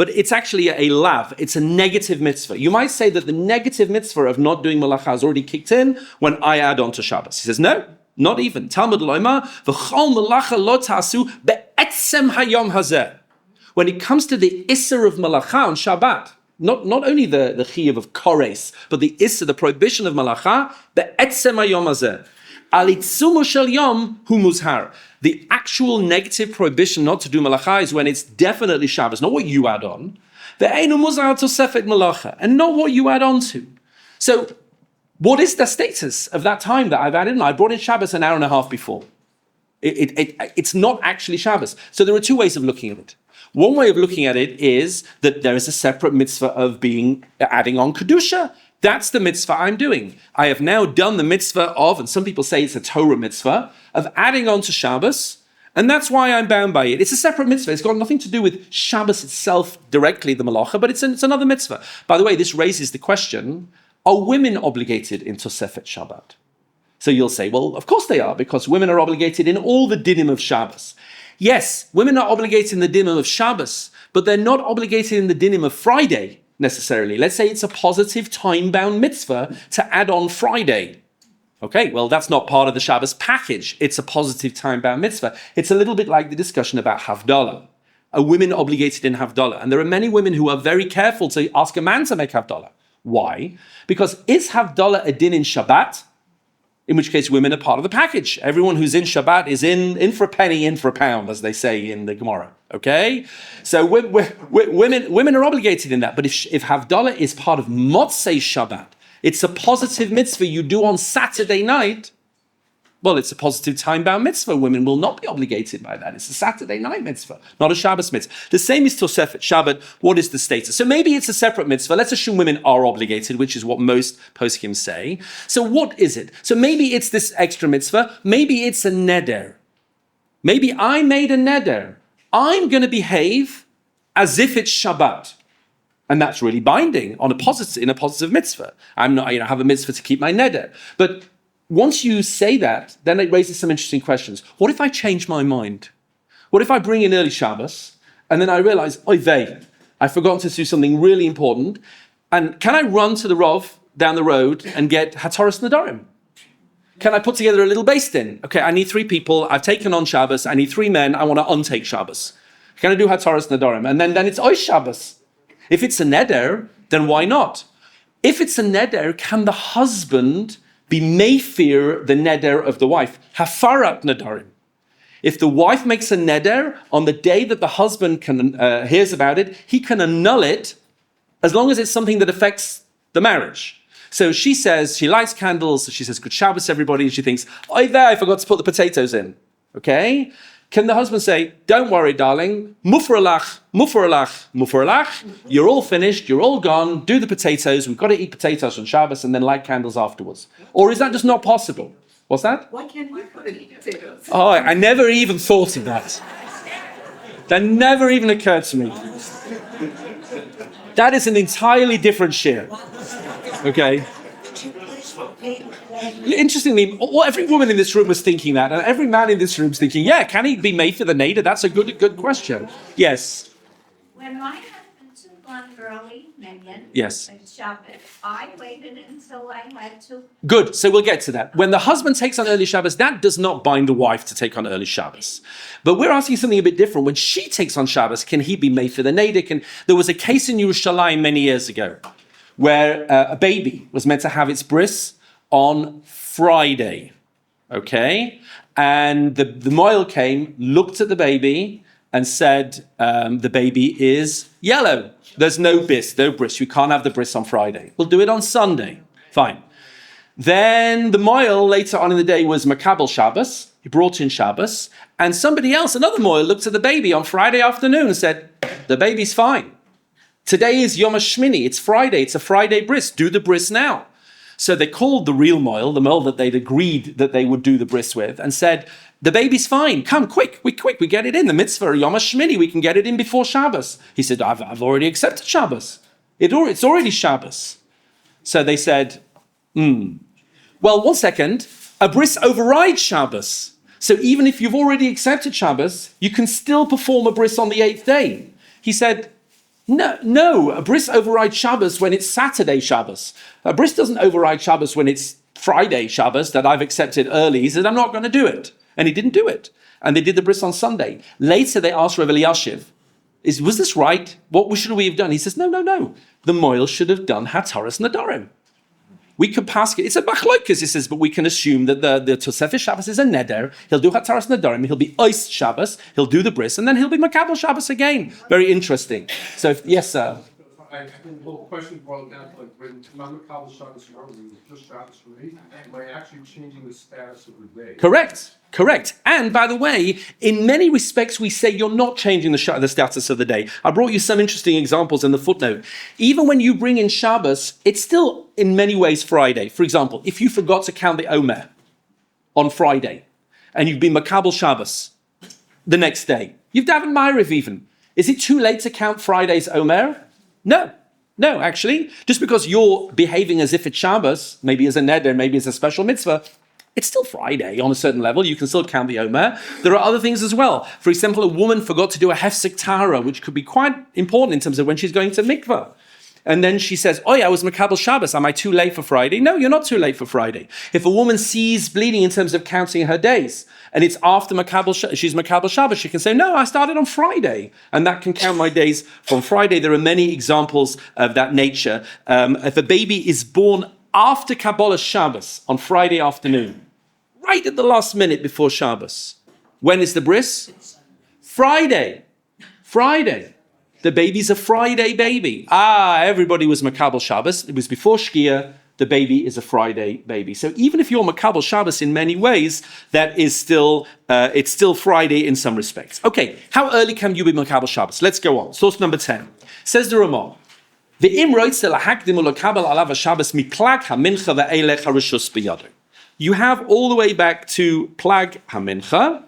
it's actually a lav. It's a negative mitzvah. You might say that the negative mitzvah of not doing malacha has already kicked in when I add on to Shabbos. He says, no, not even. Talmud loyma, v'chol malacha lo ta'asu be'etzem hayom hazeh. When it comes to the isser of malacha on Shabbat, not only the chiyuv of kores, but the isser, the prohibition of malacha, be'etzem hayom hazeh. Alitzumo shel yom hu muzhar. The actual negative prohibition not to do malacha is when it's definitely Shabbos, not what you add on. Ve'einu muzhar tosefet malacha, and not what you add on to. So, what is the status of that time that I've added in? I brought in Shabbos an hour and a half before. It's not actually Shabbos. So there are two ways of looking at it. One way of looking at it is that there is a separate mitzvah of adding on Kedusha. That's the mitzvah I'm doing. I have now done the mitzvah of, and some people say it's a Torah mitzvah, of adding on to Shabbos, and that's why I'm bound by it. It's a separate mitzvah. It's got nothing to do with Shabbos itself directly, the malacha, but it's another mitzvah. By the way, this raises the question, are women obligated in Tosefet Shabbat? So you'll say, well, of course they are, because women are obligated in all the dinim of Shabbos. Yes, women are obligated in the dinim of Shabbos, but they're not obligated in the dinim of Friday, necessarily. Let's say it's a positive time-bound mitzvah to add on Friday. Okay, well, that's not part of the Shabbos package. It's a positive time-bound mitzvah. It's a little bit like the discussion about Havdalah. Are women obligated in Havdalah? And there are many women who are very careful to ask a man to make Havdalah. Why? Because is Havdalah a din in Shabbat? In which case women are part of the package. Everyone who's in Shabbat is in for a penny, in for a pound, as they say in the Gemara. Okay? So women are obligated in that. But if Havdalah is part of Motzei Shabbat, it's a positive mitzvah you do on Saturday night, well, it's a positive time-bound mitzvah. Women will not be obligated by that. It's a Saturday night mitzvah, not a Shabbos mitzvah. The same is Tosefet Shabbat. What is the status? So maybe it's a separate mitzvah. Let's assume women are obligated, which is what most poskim say. So what is it? So maybe it's this extra mitzvah. Maybe it's a neder. Maybe I made a neder. I'm going to behave as if it's Shabbat. And that's really binding in a positive mitzvah. I'm not, I have a mitzvah to keep my neder. But once you say that, then it raises some interesting questions. What if I change my mind? What if I bring in early Shabbos, and then I realize, oy vey, I've forgotten to do something really important, and can I run to the Rov down the road and get Hataras Nedarim? Can I put together a little beis din? Okay, I need 3 people, I've taken on Shabbos, I need 3 men, I want to untake Shabbos. Can I do Hataras Nadarim? And then it's Ois Shabbos. If it's a neder, then why not? If it's a neder, can the husband be meifir the neder of the wife? Hafarat Nadarim. If the wife makes a neder on the day that the husband hears about it, he can annul it as long as it's something that affects the marriage. So she says, she lights candles, so she says, Good Shabbos, everybody, and she thinks, I forgot to put the potatoes in. Okay? Can the husband say, don't worry, darling, mufaralach, mufaralach, mufaralach, you're all finished, you're all gone, do the potatoes, we've got to eat potatoes on Shabbos and then light candles afterwards. Or is that just not possible? What's that? Why can't we put any potatoes? Oh, I never even thought of that. That never even occurred to me. That is an entirely different share. Okay? Interestingly, every woman in this room was thinking that, and every man in this room is thinking, yeah, can he be made for the neder? That's a good question. Yes. When my husband took on early minyan, Yes. and Shabbat, I waited until I had to. Good, so we'll get to that. When the husband takes on early Shabbos, that does not bind the wife to take on early Shabbos. But we're asking something a bit different. When she takes on Shabbos, can he be made for the neder? There was a case in Yerushalayim many years ago where a baby was meant to have its bris on Friday, okay? And the moil came, looked at the baby, and said, the baby is yellow. There's no bris. We can't have the bris on Friday. We'll do it on Sunday. Fine. Then the moil later on in the day was Makabel Shabbos. He brought in Shabbos. And somebody else, another moil, looked at the baby on Friday afternoon and said, the baby's fine. Today is Yom HaShmini. It's Friday. It's a Friday bris. Do the bris now. So they called the real moil, the moil that they'd agreed that they would do the bris with, and said, the baby's fine. Come, quick, we get it in. The mitzvah, Yom HaShmini, we can get it in before Shabbos. He said, I've already accepted Shabbos. It's already Shabbos. So they said, Well, 1 second. A bris overrides Shabbos. So even if you've already accepted Shabbos, you can still perform a bris on the 8th day. He said, No, a bris overrides Shabbos when it's Saturday Shabbos. A bris doesn't override Shabbos when it's Friday Shabbos that I've accepted early. He said, I'm not going to do it. And he didn't do it. And they did the bris on Sunday. Later, they asked Rabbi Eliashiv, was this right? What should we have done? He says, no. The moil should have done Hataras Nadarim. We could pass it. It's a machlokas, he says, but we can assume that the Tosefes Shabbos is a neder. He'll do Hataras Nadarim. He'll be Ois Shabbos. He'll do the bris, and then he'll be Makabel Shabbos again. Very interesting. So, yes, sir. I think the whole question boiled down to like when Makabel Shabbos was just Shabbos for me, am I actually changing the status of the day? Correct. And by the way, in many respects, we say you're not changing the status of the day. I brought you some interesting examples in the footnote. Even when you bring in Shabbos, it's still in many ways Friday. For example, if you forgot to count the Omer on Friday, and you've been Makabel Shabbos the next day, you've davened Ma'ariv even. Is it too late to count Friday's Omer? No, actually. Just because you're behaving as if it's Shabbos, maybe as a neder, maybe as a special mitzvah, it's still Friday on a certain level. You can still count the Omer. There are other things as well. For example, a woman forgot to do a hefsek tara, which could be quite important in terms of when she's going to mikvah. And then she says, I was Makabel Shabbos. Am I too late for Friday? No, you're not too late for Friday. If a woman sees bleeding in terms of counting her days, and it's after she's Makabel Shabbos, she can say, no, I started on Friday. And that can count my days from Friday. There are many examples of that nature. If a baby is born after Kabbalah Shabbos on Friday afternoon, right at the last minute before Shabbos, when is the bris? Friday. The baby's a Friday baby. Everybody was Makabel Shabbos. It was before Shkia. The baby is a Friday baby. So even if you're Makabel Shabbos in many ways, that is still, it's still Friday in some respects. Okay, how early can you be Makabel Shabbos? Let's go on. Source number 10. Says the Ramah, you have all the way back to Plag HaMincha.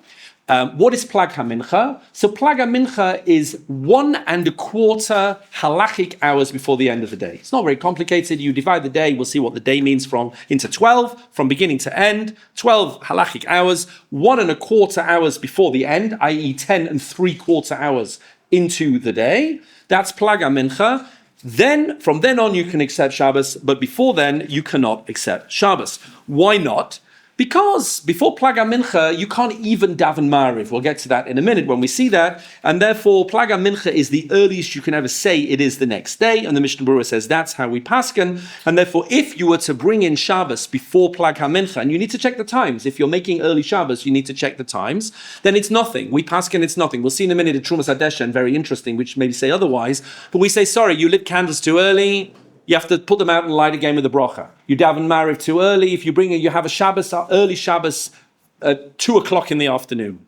What is Plag HaMincha? So Plag HaMincha is 1.25 halachic hours before the end of the day. It's not very complicated. You divide the day, we'll see what the day means into 12, from beginning to end, 12 halachic hours, 1.25 hours before the end, i.e. 10.75 hours into the day. That's Plag HaMincha. Then, from then on, you can accept Shabbos, but before then, you cannot accept Shabbos. Why not? Because before Plag HaMincha, you can't even daven Ma'ariv. We'll get to that in a minute when we see that. And therefore, Plag HaMincha is the earliest you can ever say it is the next day. And the Mishnah Berurah says that's how we pasken. And therefore, if you were to bring in Shabbos before Plag HaMincha, and you need to check the times. If you're making early Shabbos, you need to check the times. Then it's nothing. We pasken, it's nothing. We'll see in a minute at Trumas Hadeshen, very interesting, which maybe say otherwise. But we say, sorry, you lit candles too early. You have to put them out and light again with a bracha. You daven Ma'ariv too early. If you bring it, you have a Shabbos, early Shabbos at 2 o'clock in the afternoon.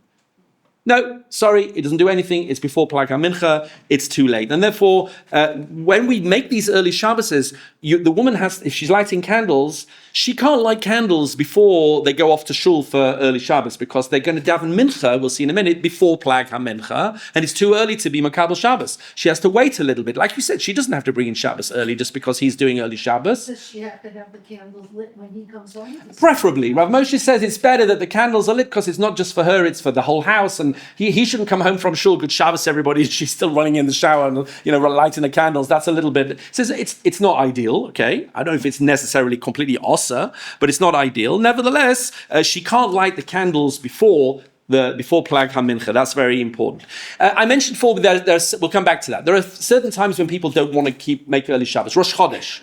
No, sorry, it doesn't do anything. It's before Plag HaMincha. It's too late. And therefore, when we make these early Shabboses, the woman has, if she's lighting candles, she can't light candles before they go off to shul for early Shabbos because they're going to daven mincha, we'll see in a minute, before Plag HaMincha, and it's too early to be Makabel Shabbos. She has to wait a little bit. Like you said, she doesn't have to bring in Shabbos early just because he's doing early Shabbos. Does she have to have the candles lit when he comes home? Preferably. Rav Moshe says it's better that the candles are lit because it's not just for her, it's for the whole house, and he shouldn't come home from shul, good Shabbos everybody, she's still running in the shower and lighting the candles. That's a little bit, says it's not ideal, okay? I don't know if it's necessarily completely ossa, but it's not ideal. Nevertheless, she can't light the candles before Plag HaMincha. That's very important. I mentioned before that we'll come back to that. There are certain times when people don't want to make early Shabbos. Rosh Chodesh.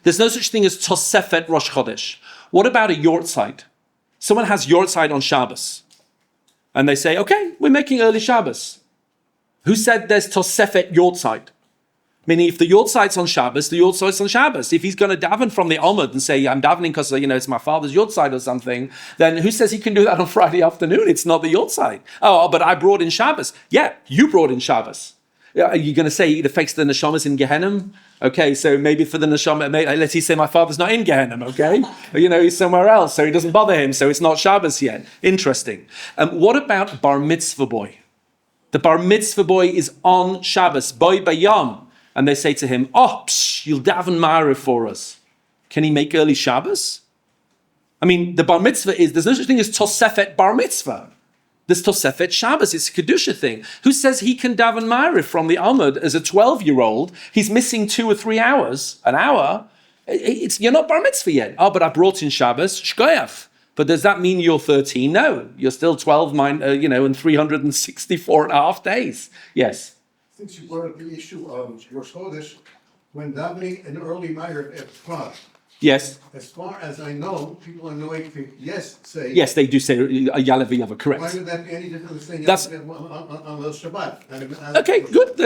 There's no such thing as Tosefet Rosh Chodesh. What about a Yortzeit? Someone has Yortzeit on Shabbos. And they say, okay, we're making early Shabbos. Who said there's Tosefet Yortzeit? Meaning, if the Yortzeit's on Shabbos, the Yortzeit's on Shabbos. If he's going to daven from the Amud and say, I'm davening because, it's my father's Yortzeit or something, then who says he can do that on Friday afternoon? It's not the Yortzeit. Oh, but I brought in Shabbos. Yeah, you brought in Shabbos. Are you going to say it affects the neshamas in Gehenna? Okay, so maybe for the neshama, let's say my father's not in Gehenna, okay? He's somewhere else, so he doesn't bother him, so it's not Shabbos yet. Interesting. What about bar mitzvah boy? The bar mitzvah boy is on Shabbos, boy bayam. And they say to him, you'll daven Ma'ariv for us. Can he make early Shabbos? I mean, the bar mitzvah there's no such thing as Tosefet bar mitzvah. There's Tosefet Shabbos, it's a Kedusha thing. Who says he can daven Ma'ariv from the Amud as a 12-year-old? He's missing 2 or 3 hours, an hour. You're not bar mitzvah yet. But I brought in Shabbos, shkoyach. But does that mean you're 13? No, you're still 12, and 364 and a half days. Yes. Since you brought up the issue of Rosh Chodesh, when davening an early Ma'ariv at Prague, Yes. as far as I know, people in Noek say. Yes, they do say Yalav Yava, correct. Why would that be any different than saying That's- on the Shabbat? Okay, good.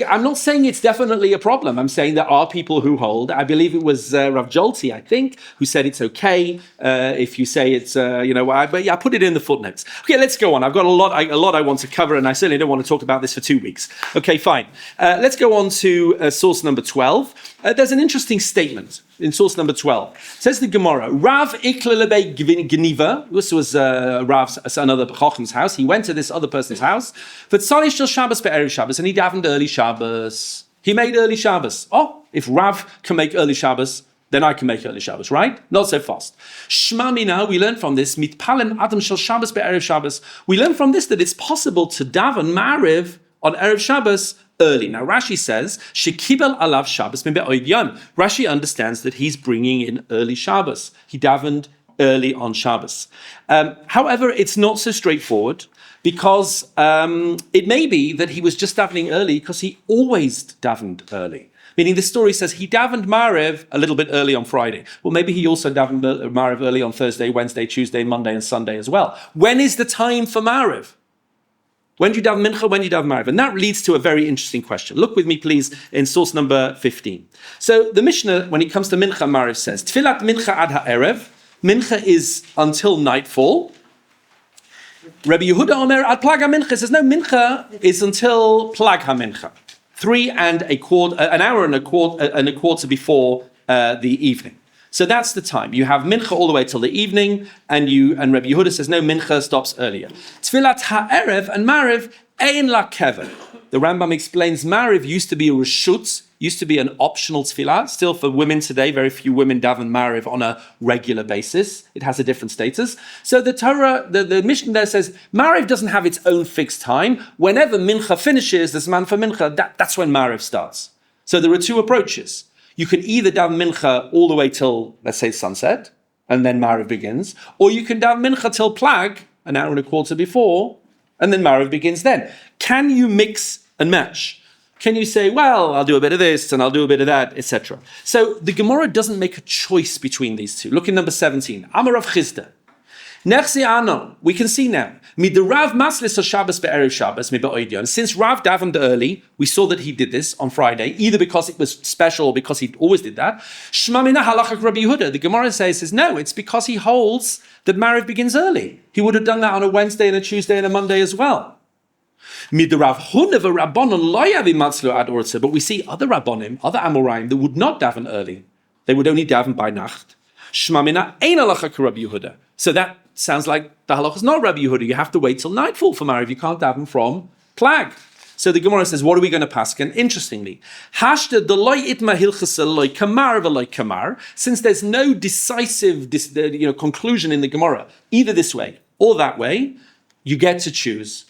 I'm not saying it's definitely a problem. I'm saying there are people who hold. I believe it was Rav Jolti, I think, who said it's okay if you say it's, but yeah, I put it in the footnotes. Okay, let's go on. I've got a lot I want to cover, and I certainly don't want to talk about this for 2 weeks. Okay, fine. Let's go on to source number 12. There's an interesting statement in source number 12. It says the Gemara, Rav Iklalebe Geniva, this was Rav's, another Chocham's house. He went to this other person's house, but Tzalish Shel Shabbos be'erev Shabbos, and he davened early Shabbos. He made early Shabbos. If Rav can make early Shabbos, then I can make early Shabbos, right? Not so fast. Shma mina, we learn from this, mitpalen adam shel Shabbos be'erev Shabbos. We learn from this that it's possible to daven Ma'ariv on Erev Shabbos early. Now Rashi says, Shekibel alav Shabbos min be'oid yom. Rashi understands that he's bringing in early Shabbos. He davened early on Shabbos. However, it's not so straightforward because it may be that he was just davening early because he always davened early. Meaning the story says he davened Ma'ariv a little bit early on Friday. Well, maybe he also davened Ma'ariv early on Thursday, Wednesday, Tuesday, Monday, and Sunday as well. When is the time for Ma'ariv? When do you daven mincha? When do you daven Ma'ariv? And that leads to a very interesting question. Look with me, please, in source number 15. So the Mishnah, when it comes to mincha, Ma'ariv says, Tfilat mincha ad ha'erev. Mincha is until nightfall. Rabbi Yehuda Omer ad plag ha-mincha says, no, mincha is until plag ha-mincha. 3 and a quarter, an hour and a quarter before the evening. So that's the time. You have mincha all the way till the evening, and Rabbi Yehuda says, no, mincha stops earlier. Tfilat ha'erev and Ma'ariv ein la keven. The Rambam explains Ma'ariv used to be a reshut, used to be an optional tefillah. Still for women today, very few women daven Ma'ariv on a regular basis. It has a different status. So the Torah, the Mishnah there says, Ma'ariv doesn't have its own fixed time. Whenever mincha finishes, there's man for mincha, that's when Ma'ariv starts. So there are 2 approaches. You can either daven mincha all the way till, let's say, sunset, and then Mariv begins, or you can daven mincha till plag, an hour and a quarter before, and then Mariv begins then. Can you mix and match? Can you say, well, I'll do a bit of this and I'll do a bit of that, etc.? So the Gemara doesn't make a choice between these two. Look in number 17. Amar Rav Chizda. Nechzi ano, we can see now. Midirav maslis Shabbos be'erev Shabbos mi'ba'oidion. Since Rav davened early, we saw that he did this on Friday, either because it was special or because he always did that. Shma mina halachak Rabbi Yehuda. The Gemara says, no, it's because he holds that Mariv begins early. He would have done that on a Wednesday and a Tuesday and a Monday as well. But we see other Rabbonim, other Amoraim, that would not daven early. They would only daven by Nacht. So that sounds like the halacha is not Rabbi Yehuda. You have to wait till nightfall for Mariv. You can't daven from plag. So the Gemara says, what are we going to paskin? Interestingly, since there's no decisive conclusion in the Gemara, either this way or that way, you get to choose.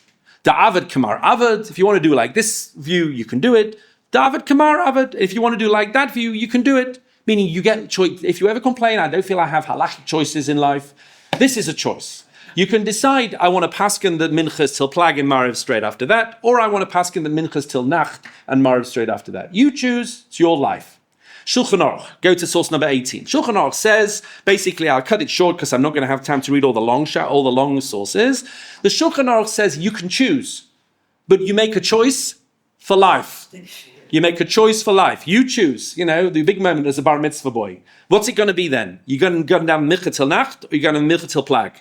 The Avad Kamar Avad, if you want to do like this view, you can do it. The Avad Kamar Avad, if you want to do like that view, you can do it. Meaning you get choice. If you ever complain, I don't feel I have halachic choices in life, this is a choice. You can decide, I want to paskin the minchas till plag and mariv straight after that, or I want to paskin the minchas till nacht and mariv straight after that. You choose, it's your life. Shulchan Aruch, go to source number 18. Shulchan Aruch says, basically, I'll cut it short because I'm not going to have time to read all the long sources. The Shulchan Aruch says you can choose, but you make a choice for life. You make a choice for life. You choose. The big moment as a bar mitzvah boy. What's it going to be then? You're going to have mincha till nacht, or you're going to have mincha till plag.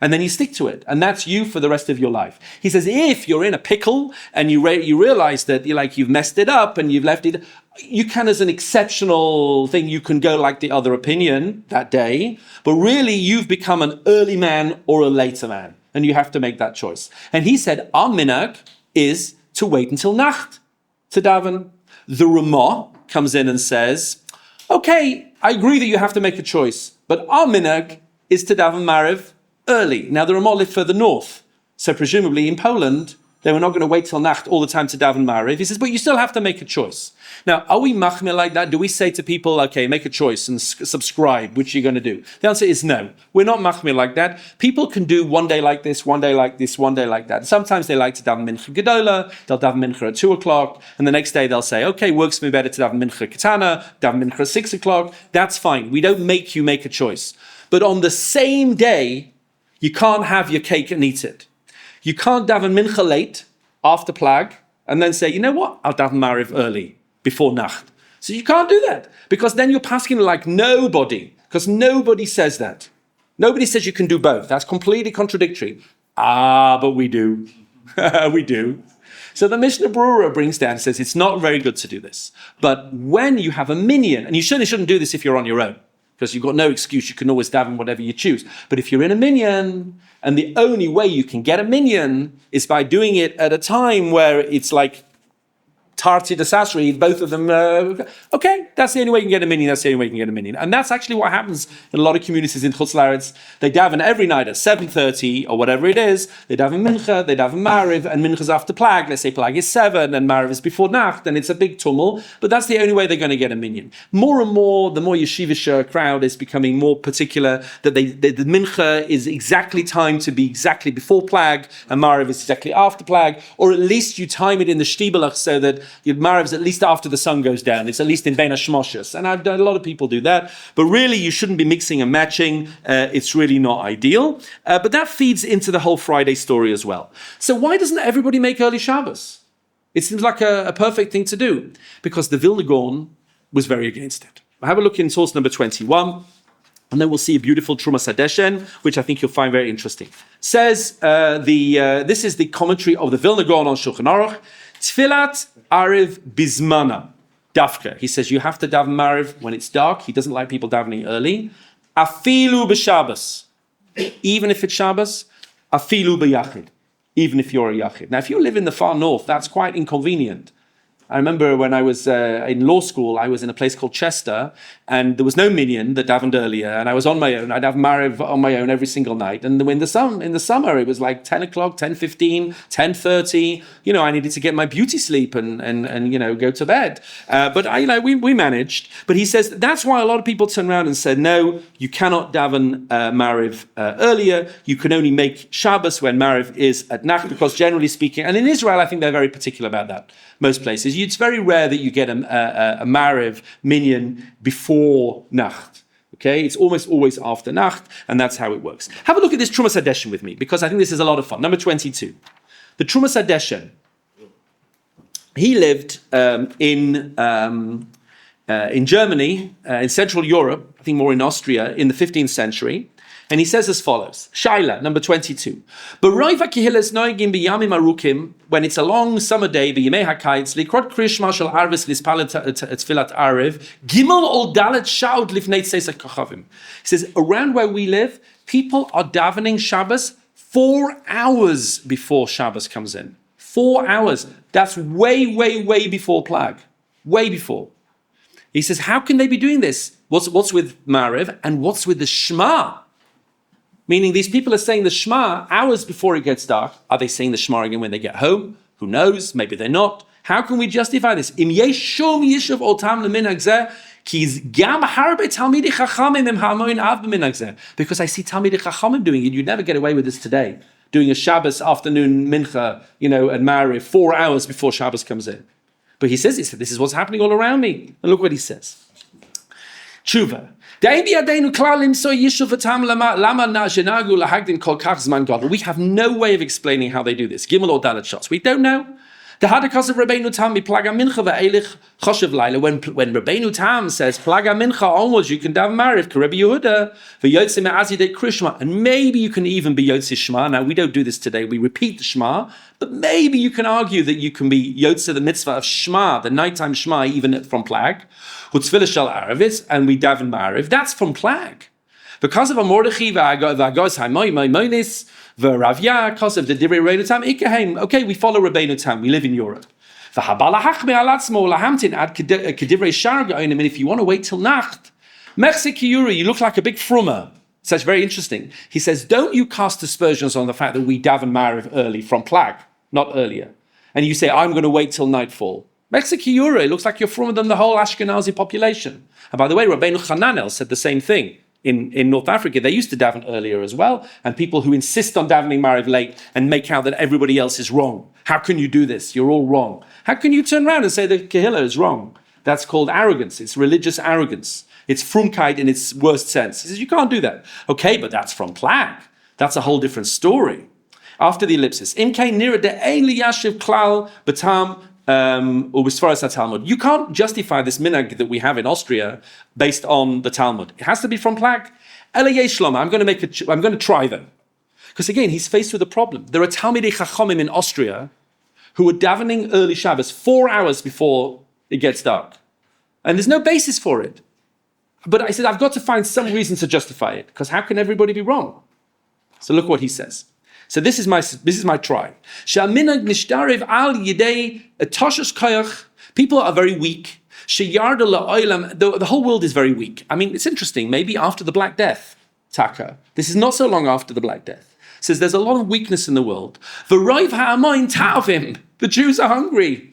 And then you stick to it. And that's you for the rest of your life. He says, if you're in a pickle and you realize that you've messed it up and you've left it, you can, as an exceptional thing, you can go like the other opinion that day. But really, you've become an early man or a later man. And you have to make that choice. And he said, our minhag is to wait until nacht to daven. The Ramah comes in and says, okay, I agree that you have to make a choice. But our minhag is to daven mariv early. Now, the Ramah lived further north. So presumably in Poland, they were not going to wait till Nacht all the time to daven Mariv. He says, but you still have to make a choice. Now, are we machmir like that? Do we say to people, okay, make a choice and subscribe, which you're going to do? The answer is no. We're not machmir like that. People can do one day like this, one day like this, one day like that. Sometimes they like to daven Mincha Gedola, they'll daven Mincha at 2 o'clock, and the next day they'll say, okay, works for me better to daven Mincha Ketana, daven Mincha at 6 o'clock. That's fine. We don't make you make a choice. But on the same day, you can't have your cake and eat it. You can't daven mincha late after plag and then say, you know what, I'll daven mariv early before nacht. So you can't do that because then you're passing like nobody, because nobody says that. Nobody says you can do both. That's completely contradictory. But we do. We do. So the Mishnah Berurah brings down and says it's not very good to do this. But when you have a minyan, and you certainly shouldn't do this if you're on your own, because you've got no excuse, you can always daven whatever you choose. But if you're in a minyan, and the only way you can get a minyan is by doing it at a time where it's like Tarti Desasri, both of them, okay, that's the only way you can get a minyan, that's the only way you can get a minyan. And that's actually what happens in a lot of communities in Chutz La'aretz. They daven every night at 7:30 or whatever it is. They daven mincha, they daven mariv, and mincha's after plag. Let's say plag is 7 and mariv is before nacht, and it's a big tumult. But that's the only way they're going to get a minyan. More and more, the more yeshivish crowd is becoming more particular that the mincha is exactly timed to be exactly before plag, and mariv is exactly after plag, or at least you time it in the shtibelach so that your mariv's at least after the sun goes down. It's at least in Bein HaShmoshes. And I've done, a lot of people do that. But really, you shouldn't be mixing and matching. It's really not ideal. But that feeds into the whole Friday story as well. So why doesn't everybody make early Shabbos? It seems like a perfect thing to do. Because the Vilna Gaon was very against it. Have a look in source number 21. And then we'll see a beautiful Trumas Hadeshen, which I think you'll find very interesting. Says, this is the commentary of the Vilna Gaon on Shulchan Aruch. Tfilat Ariv Bizmana. Dafka. He says you have to daven Mariv when it's dark. He doesn't like people davening early. Afilu b'Shabbos. Even if it's Shabbos. Afilu b'Yachid. Even if you're a Yachid. Now, if you live in the far north, that's quite inconvenient. I remember when I was in law school, I was in a place called Chester, and there was no minyan that davened earlier, and I was on my own. I'd have Mariv on my own every single night. And in the summer, it was like 10 o'clock, 10:15, 10:30. I needed to get my beauty sleep and go to bed. But we managed. But he says that's why a lot of people turn around and said, no, you cannot daven Mariv earlier. You can only make Shabbos when Mariv is at Nacht, because generally speaking, and in Israel, I think they're very particular about that. Most places, it's very rare that you get a Mariv minyan before Nacht. Okay, it's almost always after Nacht, and that's how it works. Have a look at this Trumas Hadeshen with me, because I think this is a lot of fun. Number 22, the Trumas Hadeshen. He lived in Germany, in Central Europe, I think more in Austria, in the 15th century. And he says as follows, Shaila, number 22. When it's a long summer day, he says, around where we live, people are davening Shabbos 4 hours before Shabbos comes in. 4 hours. That's way, way, way before Plag. Way before. He says, how can they be doing this? What's with Mariv and what's with the Shema? Meaning these people are saying the Shema hours before it gets dark. Are they saying the Shema again when they get home? Who knows? Maybe they're not. How can we justify this? Because I see Talmidei Chachamim doing it. You'd never get away with this today. Doing a Shabbos afternoon mincha, and Mariv 4 hours before Shabbos comes in. But he says, this is what's happening all around me. And look what he says. Tshuva. We have no way of explaining how they do this. Gimel or Dalet shots. We don't know. When Rabbeinu Tam says Plaga Mincha onwards, you can daven Mariv, Rabbi Yehuda, and maybe you can even be Yotze Shema. Now we don't do this today. We repeat the Shema, but maybe you can argue that you can be Yotze the mitzvah of Shema, the nighttime Shema, even from Plag. Hutzvila Shal Aravis, and we daven Mariv. That's from Plag. Because of a Mordechai v'agos ha'moinis v'ravya, because of the Divrei Rabbeinu Tam ikahem. Okay, we follow Rabbeinu Tam. We live in Europe. And if you want to wait till Nacht, you look like a big frummer. So it's very interesting. He says, don't you cast aspersions on the fact that we daven Mariv early from Plag, not earlier. And you say, I'm going to wait till nightfall. It looks like you're frummer than the whole Ashkenazi population. And by the way, Rabbeinu Hananel said the same thing. In North Africa, they used to daven earlier as well, and people who insist on davening Mariv late and make out that everybody else is wrong. How can you do this? You're all wrong. How can you turn around and say that Kehillah is wrong? That's called arrogance. It's religious arrogance. It's frumkeit in its worst sense. He says, you can't do that. Okay, but that's from Plag. That's a whole different story. After the ellipsis. You can't justify this minhag that we have in Austria based on the Talmud. It has to be from Plag. I'm going to try them. Because again, he's faced with a problem. There are Talmidei Chachamim in Austria who are davening early Shabbos 4 hours before it gets dark. And there's no basis for it. But I said, I've got to find some reason to justify it, because how can everybody be wrong? So look what he says. So this is my try. People are very weak. The whole world is very weak. I mean, it's interesting. Maybe after the Black Death, Taka. This is not so long after the Black Death. It says there's a lot of weakness in the world. The Jews are hungry.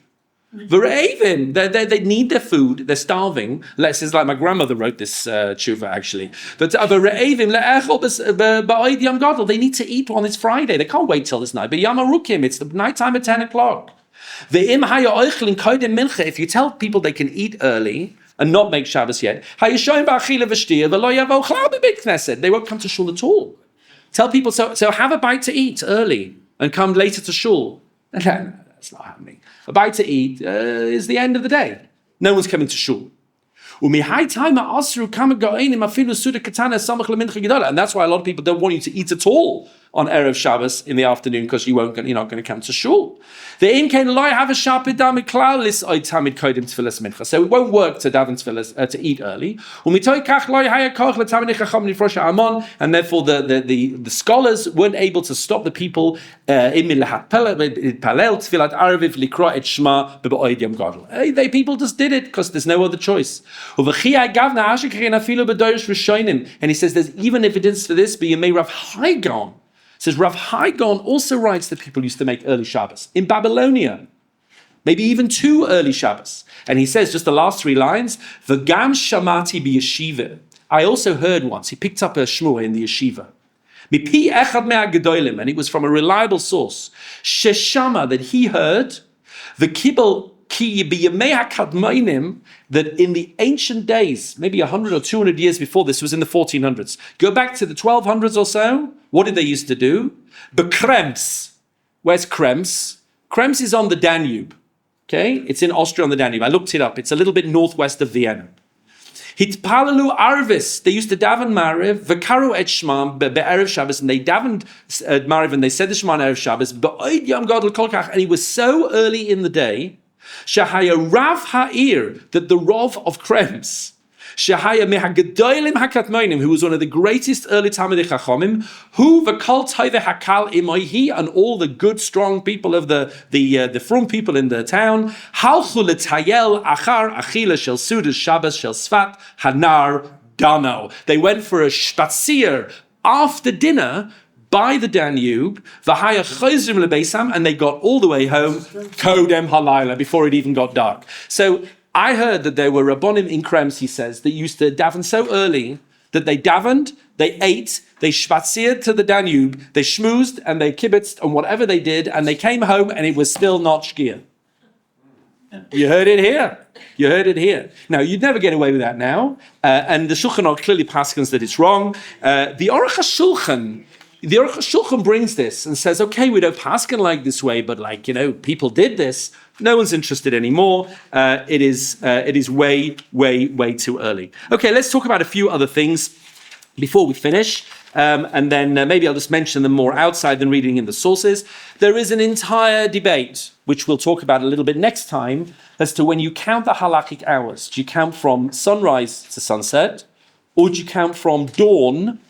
They need their food. They're starving. This is like my grandmother wrote this tshuva actually. They need to eat on this Friday. They can't wait till this night. But Yamarukim, it's the nighttime at 10 o'clock. If you tell people they can eat early and not make Shabbos yet, they won't come to shul at all. Tell people so have a bite to eat early and come later to shul. That's not happening. A bite to eat is the end of the day. No one's coming to shul. And that's why a lot of people don't want you to eat at all on Erev Shabbos in the afternoon because you're not going to come to shul. So it won't work to daven tefillah, to eat early. And therefore the scholars weren't able to stop the people people just did it because there's no other choice. And he says there's even evidence for this, but you may Rav Haigon. Says Rav Haigon also writes that people used to make early Shabbos in Babylonia, maybe even 2 early Shabbos. And he says just the last 3 lines, V'gam shamati b'yeshiva. I also heard once, he picked up a shmua in the yeshiva. Mipi echad me'agedolim, and it was from a reliable source. Sheshama, that he heard, v'kibel ki b'yamei hakadmoinim, that in the ancient days, maybe 100 or 200 years before this, was in the 1400s. Go back to the 1200s or so. What did they used to do? Bekrems. Where's Krems? Krems is on the Danube. Okay, it's in Austria on the Danube. I looked it up. It's a little bit northwest of Vienna. Hitpalalu Arvis. They used to daven Mariv, V'karu et Shema be'erev Shabbos, and they davened Mariv, and they said the Shema on erev Shabbos. Ba'oid Yom Gadol Kolkach, and it was so early in the day. Shahaya Rav Ha'ir, that the Rav of Krems, Shahaya Mehagedolim Hakatmoinim, who was one of the greatest early Talmidei Chachomim, who v'kol Taive Hakal Imoihi, and all the good, strong people of the frum people in the town, Halchu L'Tayel Achar Achila Shel Sudas Shabbos Shel Sfat Hanar Dano. They went for a spazier after dinner by the Danube, v'haya chozrim lebeisam, and they got all the way home, kodem halayla, before it even got dark. So I heard that there were Rabbonim in Krems, he says, that used to daven so early that they davened, they ate, they schwatziert to the Danube, they schmoozed and they kibitzed and whatever they did, and they came home and it was still not shkia. You heard it here. You heard it here. Now, you'd never get away with that now. And the Shulchan Aruch clearly paskins that it's wrong. The Aruch HaShulchan brings this and says, okay, we don't paskin like this way, but people did this. No one's interested anymore. It is way, way, way too early. Okay, let's talk about a few other things before we finish. And then maybe I'll just mention them more outside than reading in the sources. There is an entire debate, which we'll talk about a little bit next time, as to when you count the halakhic hours. Do you count from sunrise to sunset, or do you count from dawn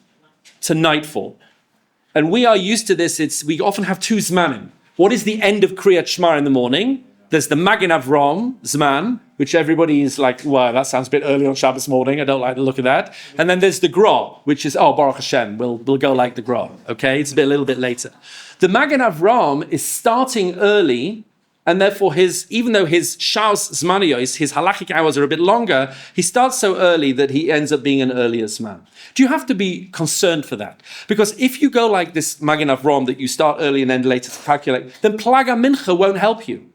to nightfall? And we are used to this. We often have 2 zmanim. What is the end of Kriyat Shema in the morning? There's the Magen Avram Zman, which everybody is like, wow, that sounds a bit early on Shabbos morning. I don't like the look of that. And then there's the Gra, which is, Baruch Hashem, we'll go like the Gra. Okay, it's a little bit later. The Magen Avram is starting early, and therefore even though his Shaus Zmaniyos, his halachic hours are a bit longer, he starts so early that he ends up being an earlier Zman. Do you have to be concerned for that? Because if you go like this Magen Avram, that you start early and end later to calculate, then Plaga Mincha won't help you.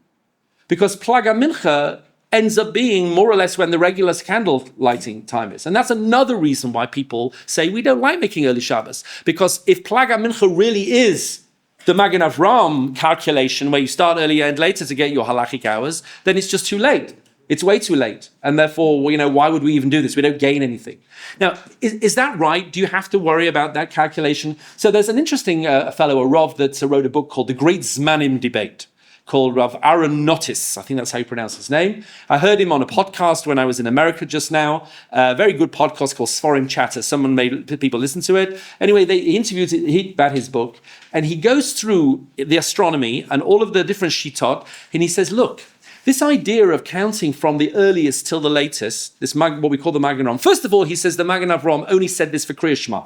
Because Plaga Mincha ends up being more or less when the regular candle lighting time is. And that's another reason why people say we don't like making early Shabbos. Because if Plaga Mincha really is the Magen Avram calculation where you start early and later to get your halachic hours, then it's just too late. It's way too late. And therefore, why would we even do this? We don't gain anything. Now, is that right? Do you have to worry about that calculation? So there's an interesting fellow, a Rav, that wrote a book called The Great Zmanim Debate, called Rav Aaron Notis. I think that's how you pronounce his name. I heard him on a podcast when I was in America just now. A very good podcast called Sforim Chatter. Someone made people listen to it. Anyway, he interviewed about his book, and he goes through the astronomy and all of the different shitot, and he says, look, this idea of counting from the earliest till the latest, what we call the Magen Avram. First of all, he says the Magen Avram only said this for Kriyat Shema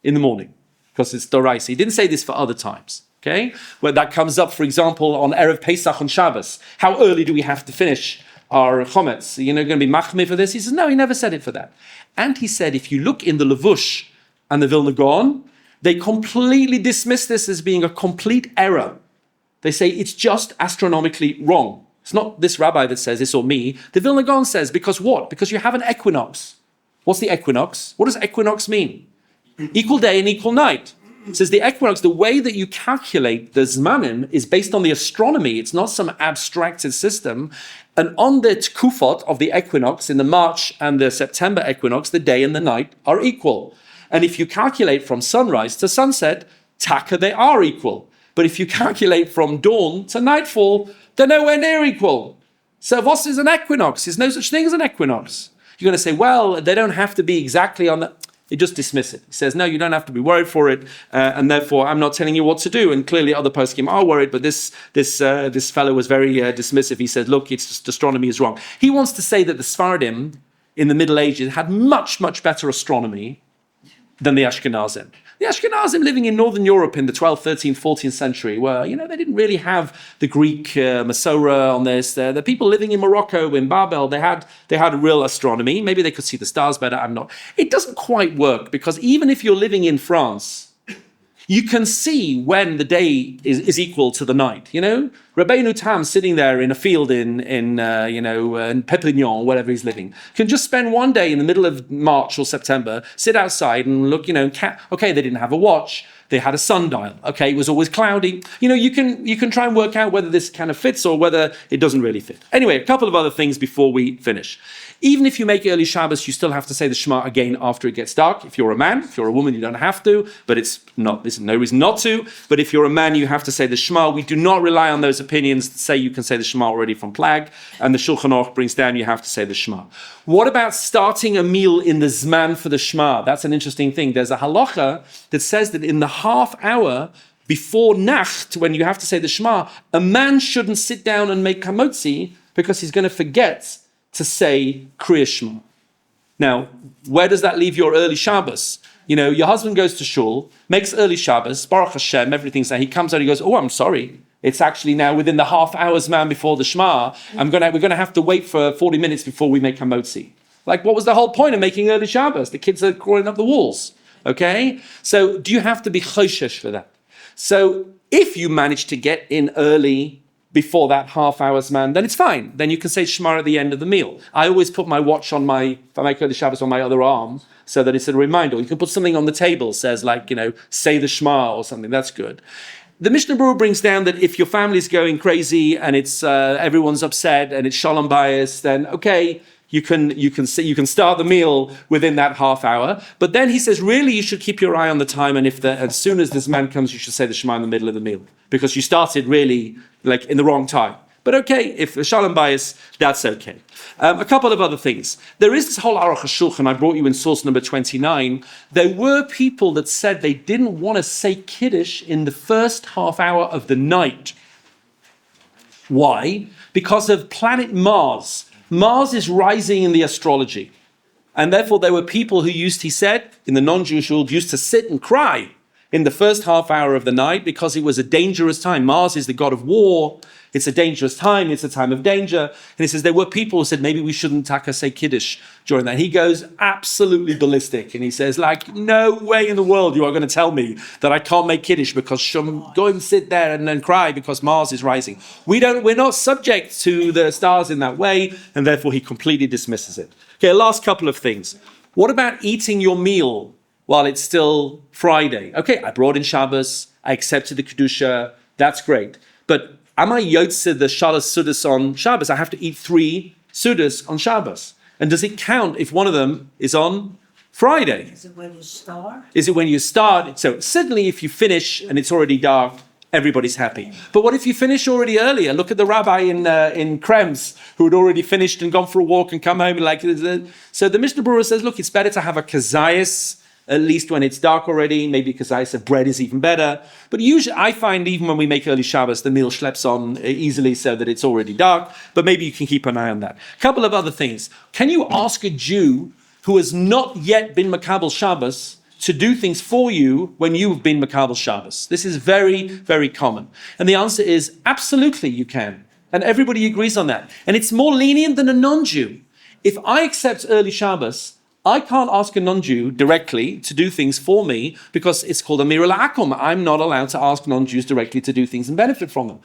in the morning, because it's Doraisa. He didn't say this for other times. Okay, where that comes up, for example, on Erev Pesach on Shabbos. How early do we have to finish our chometz? Going to be machmir for this? He says, no, he never said it for that. And he said, if you look in the Levush and the Vilna Gaon, they completely dismiss this as being a complete error. They say it's just astronomically wrong. It's not this rabbi that says this or me. The Vilna Gaon says, because what? Because you have an equinox. What's the equinox? What does equinox mean? Equal day and equal night. It says the equinox, the way that you calculate the Zmanim is based on the astronomy. It's not some abstracted system. And on the Tkufot of the equinox, in the March and the September equinox, the day and the night are equal. And if you calculate from sunrise to sunset, Taka, they are equal. But if you calculate from dawn to nightfall, they're nowhere near equal. So what is an equinox? There's no such thing as an equinox. You're going to say, well, they don't have to be exactly on that. He just dismiss it. He says, no, you don't have to be worried for it, and therefore I'm not telling you what to do. And clearly other poskim are worried, but this fellow was very dismissive. He said, look, it's just astronomy is wrong. He wants to say that the Sephardim in the Middle Ages had much, much better astronomy than the Ashkenazim. The Ashkenazim living in Northern Europe in the 12th, 13th, 14th century were, they didn't really have the Greek Masorah on this. The people living in Morocco, in Babel, they had a real astronomy. Maybe they could see the stars better, I'm not. It doesn't quite work because even if you're living in France, you can see when the day is equal to the night. Rabbi Tam sitting there in a field in Perpignan, wherever he's living, can just spend one day in the middle of March or September, sit outside and look. Okay, they didn't have a watch. They had a sundial. Okay, it was always cloudy. You can try and work out whether this kind of fits or whether it doesn't really fit. Anyway, a couple of other things before we finish. Even if you make early Shabbos, you still have to say the Shema again after it gets dark. If you're a man, if you're a woman, you don't have to, but there's no reason not to. But if you're a man, you have to say the Shema. We do not rely on those opinions that say you can say the Shema already from Plag, and the Shulchan Aruch brings down you have to say the Shema. What about starting a meal in the Zman for the Shema? That's an interesting thing. There's a halacha that says that in the half hour before Nacht, when you have to say the Shema, a man shouldn't sit down and make kamotzi because he's going to forget to say Kriya Shema. Now, where does that leave your early Shabbos? Your husband goes to shul, makes early Shabbos, Baruch Hashem, everything's there. He comes out, he goes, oh, I'm sorry. It's actually now within the half hour's man before the Shema. We're going to have to wait for 40 minutes before we make hamotzi. Like, what was the whole point of making early Shabbos? The kids are crawling up the walls. Okay? So do you have to be choshesh for that? So if you manage to get in early before that half hour's man, then it's fine. Then you can say Shema at the end of the meal. I always put my watch on if I make early Shabbos, on my other arm, so that it's a reminder. You can put something on the table, says say the Shema or something. That's good. The Mishnah Berurah brings down that if your family's going crazy and it's everyone's upset and it's shalom bayis, then okay, you can start the meal within that half hour. But then he says, really, you should keep your eye on the time, and as soon as this man comes, you should say the Shema in the middle of the meal because you started really in the wrong time. But okay, if shalom bayis, that's okay. A couple of other things. There is this whole Aruch HaShulchan, I brought you in source number 29. There were people that said they didn't want to say Kiddush in the first half hour of the night. Why? Because of planet Mars. Mars is rising in the astrology. And therefore there were people who he said, in the non-Jewish world, used to sit and cry in the first half hour of the night because it was a dangerous time. Mars is the god of war. It's a dangerous time. It's a time of danger. And he says there were people who said maybe we shouldn't say Kiddush during that. He goes absolutely ballistic. And he says, no way in the world you are going to tell me that I can't make Kiddush because go and sit there and then cry because Mars is rising. We're not subject to the stars in that way. And therefore he completely dismisses it. Okay, last couple of things. What about eating your meal while it's still Friday? Okay, I brought in Shabbos. I accepted the Kedusha. That's great. But am I yotze the Shalos Sudas on Shabbos? I have to eat 3 Sudas on Shabbos. And does it count if one of them is on Friday? Is it when you start? Is it when you start? So certainly if you finish and it's already dark, everybody's happy. But what if you finish already earlier? Look at the rabbi in Krems who had already finished and gone for a walk and come home. So the Mishnah Berurah says, look, it's better to have a kazayas, at least when it's dark already. Maybe kazayas of bread is even better. But usually I find even when we make early Shabbos, the meal schleps on easily so that it's already dark. But maybe you can keep an eye on that. A couple of other things. Can you ask a Jew who has not yet been Makabel Shabbos to do things for you when you've been Makabel Shabbos? This is very, very common. And the answer is absolutely you can. And everybody agrees on that. And it's more lenient than a non-Jew. If I accept early Shabbos, I can't ask a non-Jew directly to do things for me because it's called Amir al-Akum. I'm not allowed to ask non-Jews directly to do things and benefit from them.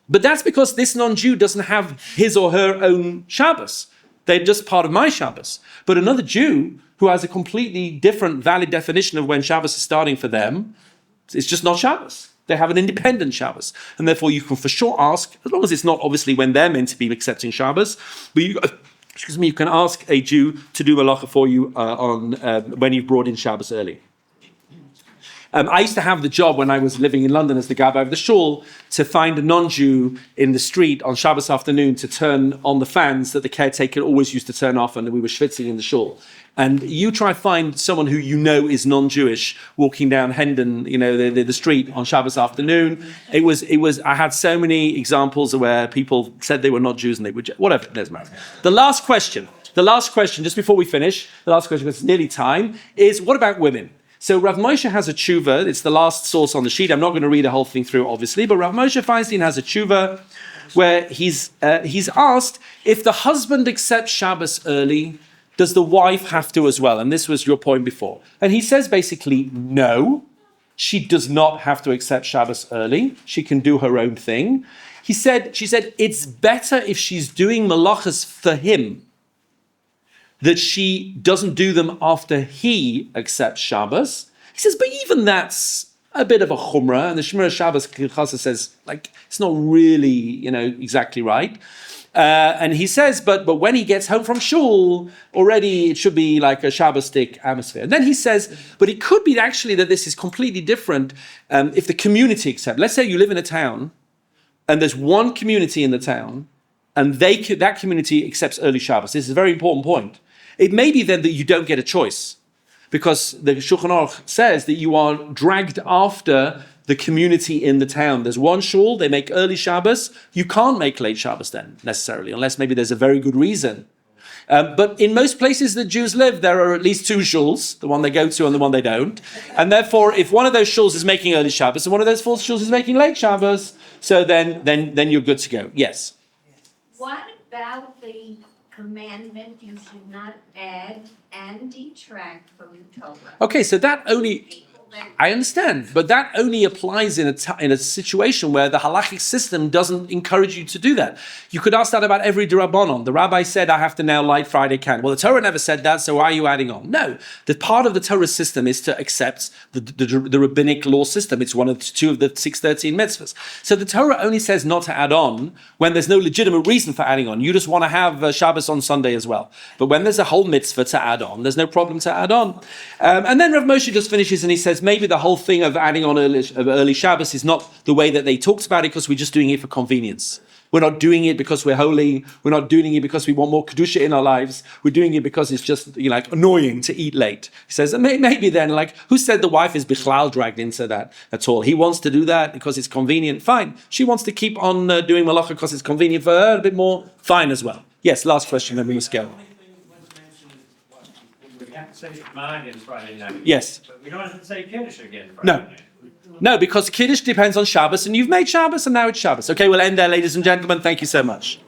But that's because this non-Jew doesn't have his or her own Shabbos. They're just part of my Shabbos. But another Jew who has a completely different valid definition of when Shabbos is starting for them, it's just not Shabbos. They have an independent Shabbos. And therefore you can for sure ask, as long as it's not obviously when they're meant to be accepting Shabbos, but you can ask a Jew to do malacha for you when you've brought in Shabbos early. I used to have the job when I was living in London as the gabbai of the shul to find a non-Jew in the street on Shabbos afternoon to turn on the fans that the caretaker always used to turn off, and we were schwitzing in the shul. And you try find someone who you know is non-Jewish walking down Hendon, the street on Shabbos afternoon. It was. I had so many examples where people said they were not Jews and they were whatever. It doesn't matter. The last question, just before we finish, the last question, because it's nearly time, is what about women? So Rav Moshe has a tshuva. It's the last source on the sheet. I'm not going to read the whole thing through, obviously, but Rav Moshe Feinstein has a tshuva where he's asked if the husband accepts Shabbos early, does the wife have to as well? And this was your point before. And he says basically, no, she does not have to accept Shabbos early. She can do her own thing. She said, it's better if she's doing malachas for him, that she doesn't do them after he accepts Shabbos. He says, but even that's a bit of a chumrah. And the Shemira Shabbos Chasa says, it's not really, exactly right. And he says, but when he gets home from shul, already it should be like a Shabbostic atmosphere. And then he says, but it could be actually that this is completely different if the community accepts. Let's say you live in a town, and there's one community in the town, and that community accepts early Shabbos. This is a very important point. It may be then that you don't get a choice, because the Shulchan Aruch says that you are dragged after the community in the town. There's one shul, they make early Shabbos. You can't make late Shabbos then, necessarily, unless maybe there's a very good reason. But in most places that Jews live, there are at least two shuls, the one they go to and the one they don't. And therefore, if one of those shuls is making early Shabbos and one of those four shuls is making late Shabbos, so then you're good to go. Yes? What about the commandment you should not add and detract from the Torah? Okay, so that only... I understand, but that only applies in a situation where the halachic system doesn't encourage you to do that. You could ask that about every D'Rabbanon. The rabbi said, I have to now light Friday candle. Well, the Torah never said that, so why are you adding on? No, the part of the Torah system is to accept the rabbinic law system. It's two of the 613 mitzvahs. So the Torah only says not to add on when there's no legitimate reason for adding on. You just want to have Shabbos on Sunday as well. But when there's a whole mitzvah to add on, there's no problem to add on. And then Rav Moshe just finishes and he says, maybe the whole thing of adding on early Shabbos is not the way that they talked about it, because we're just doing it for convenience. We're not doing it because we're holy. We're not doing it because we want more kedusha in our lives. We're doing it because it's just annoying to eat late. He says, and maybe then, who said the wife is bichlal dragged into that at all? He wants to do that because it's convenient. Fine. She wants to keep on doing malacha because it's convenient for her a bit more. Fine as well. Yes, last question, then we must go. We have to say Shema is Friday night. Yes. But we don't have to say Kiddush again Friday night. No, because Kiddush depends on Shabbos, and you've made Shabbos, and now it's Shabbos. Okay, we'll end there, ladies and gentlemen. Thank you so much.